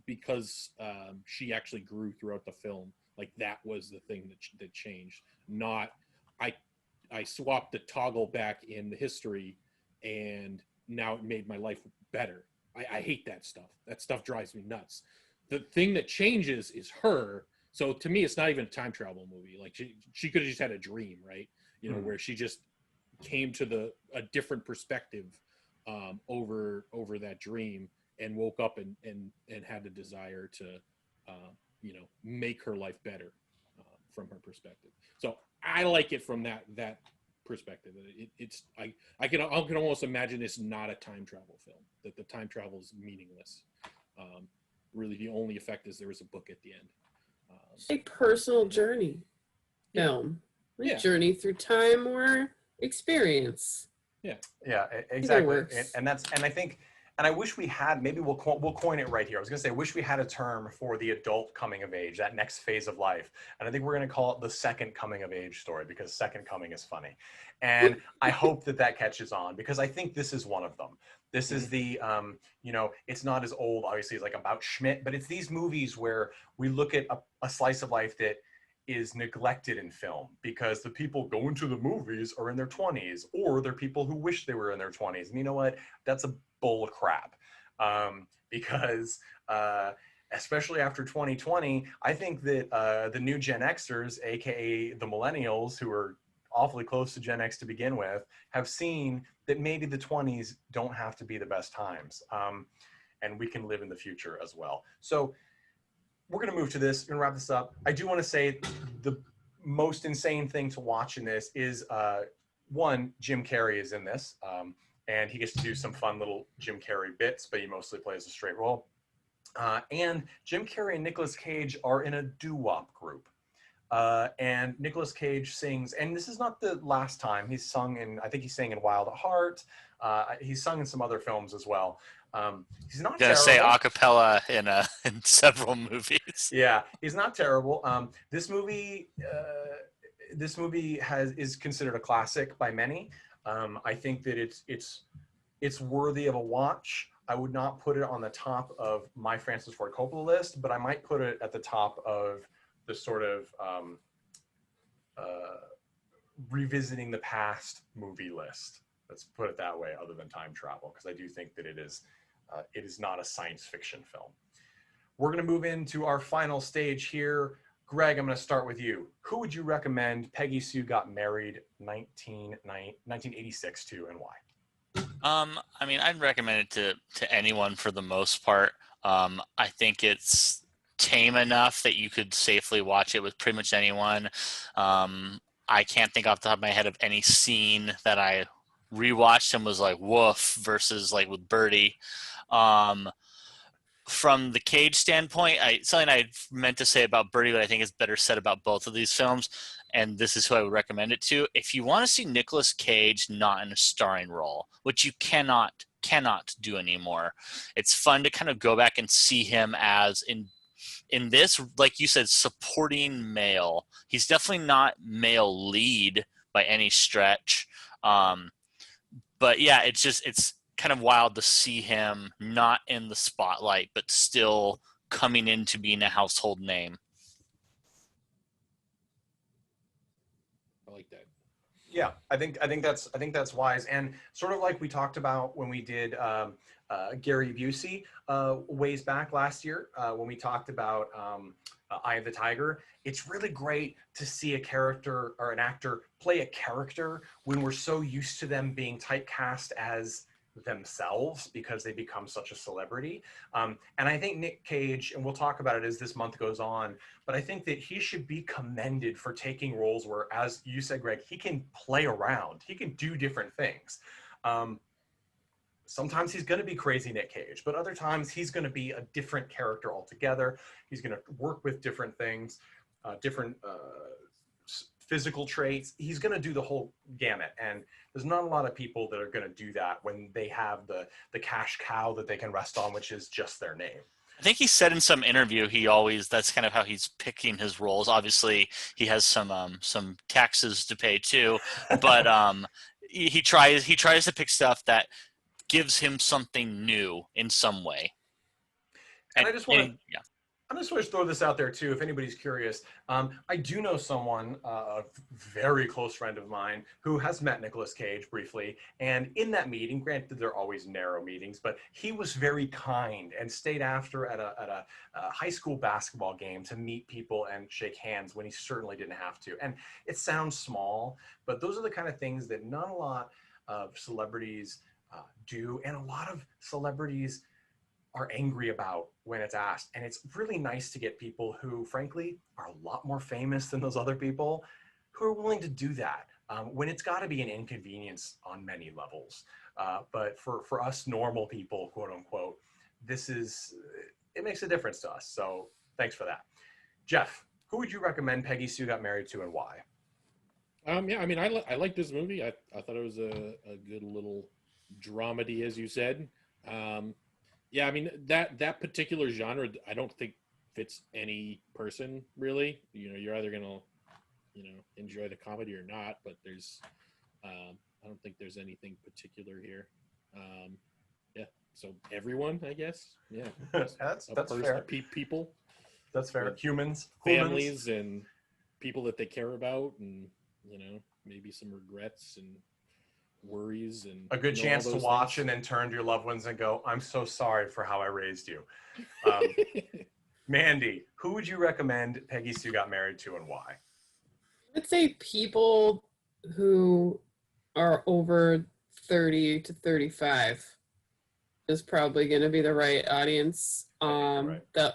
she actually grew throughout the film. Like, that was the thing that changed. Not I swapped the toggle back in the history, and now it made my life better. I hate that stuff. That stuff drives me nuts. The thing that changes is her. So to me, it's not even a time travel movie. Like, she could have just had a dream, right? Where she just came to a different perspective over that dream, and woke up and had the desire to make her life better from her perspective. So I like it from that perspective. I can almost imagine it's not a time travel film, that the time travel is meaningless. Really, the only effect is there is a book at the end. A personal journey film. Journey through time or experience. Yeah, exactly. And I think, and I wish we had, maybe we'll coin it right here. I was going to say, I wish we had a term for the adult coming of age, that next phase of life. And I think we're going to call it the second coming of age story, because second coming is funny. And I hope that catches on, because I think this is one of them. This is the, it's not as old, obviously, as like About Schmidt, but it's these movies where we look at a slice of life that is neglected in film, because the people going to the movies are in their 20s, or they're people who wish they were in their 20s. And you know what? That's a bull of crap. Because especially after 2020, I think that the new Gen Xers, aka the millennials, who are awfully close to Gen X to begin with, have seen that maybe the 20s don't have to be the best times, and we can live in the future as well. So we're going to move to this. We're going to wrap this up. I do want to say the most insane thing to watch in this is, one, Jim Carrey is in this, and he gets to do some fun little Jim Carrey bits, but he mostly plays a straight role. And Jim Carrey and Nicolas Cage are in a doo-wop group. And Nicolas Cage sings, and this is not the last time he's sung in, I think he sang in Wild at Heart. He's sung in some other films as well. He's not gonna terrible. say a cappella in several movies. Yeah, he's not terrible. This movie is considered a classic by many. I think that it's worthy of a watch. I would not put it on the top of my Francis Ford Coppola list, but I might put it at the top of the sort of revisiting the past movie list. Let's put it that way, other than time travel, because I do think that it is not a science fiction film. We're going to move into our final stage here. Greg, I'm going to start with you. Who would you recommend Peggy Sue Got Married 1986 to, and why? I mean, I'd recommend it to anyone for the most part. I think it's tame enough that you could safely watch it with pretty much anyone. I can't think off the top of my head of any scene that I rewatched and was like, woof, versus like with Birdy. From the Cage standpoint, something I meant to say about Birdy, but I think is better said about both of these films, and this is who I would recommend it to. If you want to see Nicolas Cage not in a starring role, which you cannot do anymore, it's fun to kind of go back and see him as in this, like you said, supporting male. He's definitely not male lead by any stretch. But yeah, it's kind of wild to see him not in the spotlight, but still coming into being a household name. I like that. Yeah, I think that's wise, and sort of like we talked about when we did Gary Busey ways back last year, when we talked about Eye of the Tiger. It's really great to see a character or an actor play a character when we're so used to them being typecast as themselves because they become such a celebrity. And I think Nic Cage, and we'll talk about it as this month goes on, but I think that he should be commended for taking roles where, as you said, Greg, he can play around. He can do different things. sometimes he's going to be crazy Nic Cage, but other times he's going to be a different character altogether. He's going to work with different things, different physical traits. He's going to do the whole gamut. And there's not a lot of people that are going to do that when they have the cash cow that they can rest on, which is just their name. I think he said in some interview that's kind of how he's picking his roles. Obviously, he has some taxes to pay too, but he tries to pick stuff that gives him something new in some way. And I just want to throw this out there too, if anybody's curious. I do know someone, a very close friend of mine, who has met Nicolas Cage briefly. And in that meeting, granted they're always narrow meetings, but he was very kind and stayed after at a high school basketball game to meet people and shake hands when he certainly didn't have to. And it sounds small, but those are the kind of things that not a lot of celebrities do. And a lot of celebrities are angry about when it's asked. And it's really nice to get people who, frankly, are a lot more famous than those other people who are willing to do that when it's got to be an inconvenience on many levels. But for us normal people, quote unquote, it makes a difference to us. So thanks for that. Jeff, who would you recommend Peggy Sue Got Married to and why? Yeah, I mean, I like this movie. I thought it was a good little dramedy, as you said. Yeah, I mean, that particular genre, I don't think fits any person really. You know, you're either gonna, enjoy the comedy or not. But I don't think there's anything particular here. Yeah, so everyone, I guess. Yeah, that's fair. People. That's fair. Humans, families, and people that they care about, and maybe some regrets and worries, and a good chance to watch and then turn to your loved ones and go, I'm so sorry for how I raised you. Mandy, who would you recommend Peggy Sue Got Married to and why? I'd say people who are over 30 to 35 is probably going to be the right audience. Right. That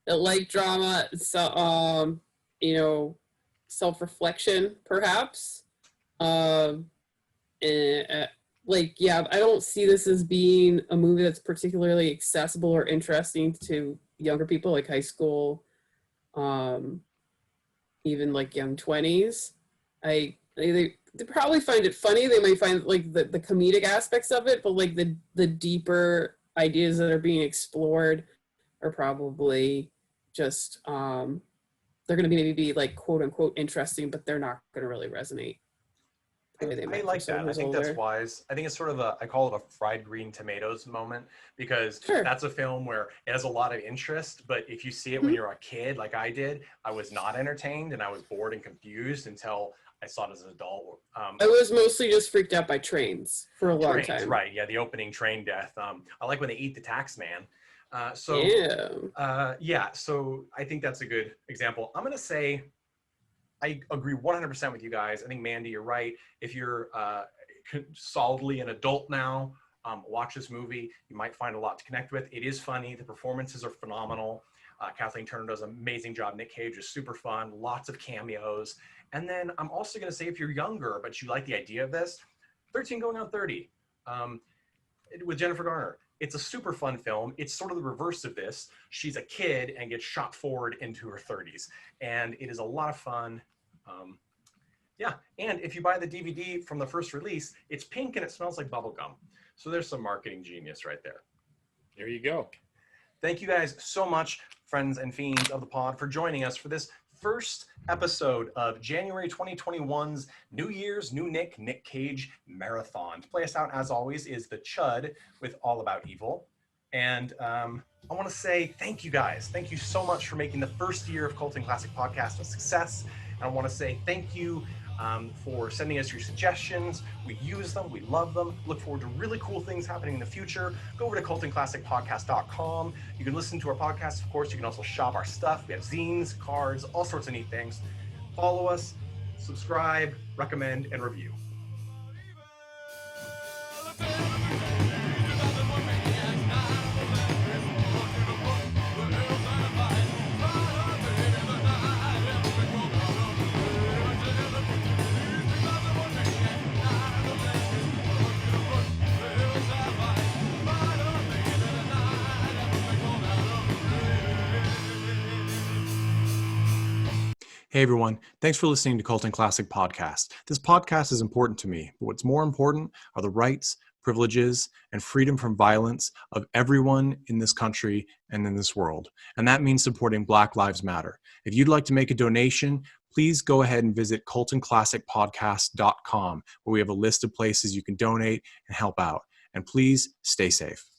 like drama, so self-reflection perhaps. I don't see this as being a movie that's particularly accessible or interesting to younger people, like high school, even like young 20s. They probably find it funny. They might find like the comedic aspects of it, but like the deeper ideas that are being explored are probably just they're going to maybe like quote unquote interesting, but they're not going to really resonate. I like that. I think that's wise. I think it's sort of I call it a fried green tomatoes moment, because that's a film where it has a lot of interest, but if you see it when you're a kid, like I did, I was not entertained and I was bored and confused until I saw it as an adult. I was mostly just freaked out by trains for a long time. Right, yeah, the opening train death. I like when they eat the tax man. So I think that's a good example. I'm going to say, I agree 100% with you guys. I think, Mandy, you're right. If you're solidly an adult now, watch this movie. You might find a lot to connect with. It is funny. The performances are phenomenal. Kathleen Turner does an amazing job. Nic Cage is super fun. Lots of cameos. And then I'm also going to say, if you're younger, but you like the idea of this, 13 Going on 30 with Jennifer Garner. It's a super fun film. It's sort of the reverse of this. She's a kid and gets shot forward into her 30s. And it is a lot of fun. And if you buy the DVD from the first release, it's pink and it smells like bubble gum. So there's some marketing genius right there. There you go. Thank you guys so much, friends and fiends of the pod, for joining us for this first episode of January 2021's New Year's New Nic Cage Marathon. To play us out, as always, is the Chud with All About Evil. And I want to say thank you guys. Thank you so much for making the first year of Cult and Classic Podcast a success. And I want to say thank you for sending us your suggestions. We use them. We love them. Look forward to really cool things happening in the future. Go over to cultandclassicpodcast.com. You can listen to our podcast, of course. You can also shop our stuff. We have zines, cards, all sorts of neat things. Follow us, subscribe, recommend, and review. Hey everyone, thanks for listening to Cult and Classic Podcast. This podcast is important to me, but what's more important are the rights, privileges, and freedom from violence of everyone in this country and in this world. And that means supporting Black Lives Matter. If you'd like to make a donation, please go ahead and visit cultandclassicpodcast.com, where we have a list of places you can donate and help out. And please stay safe.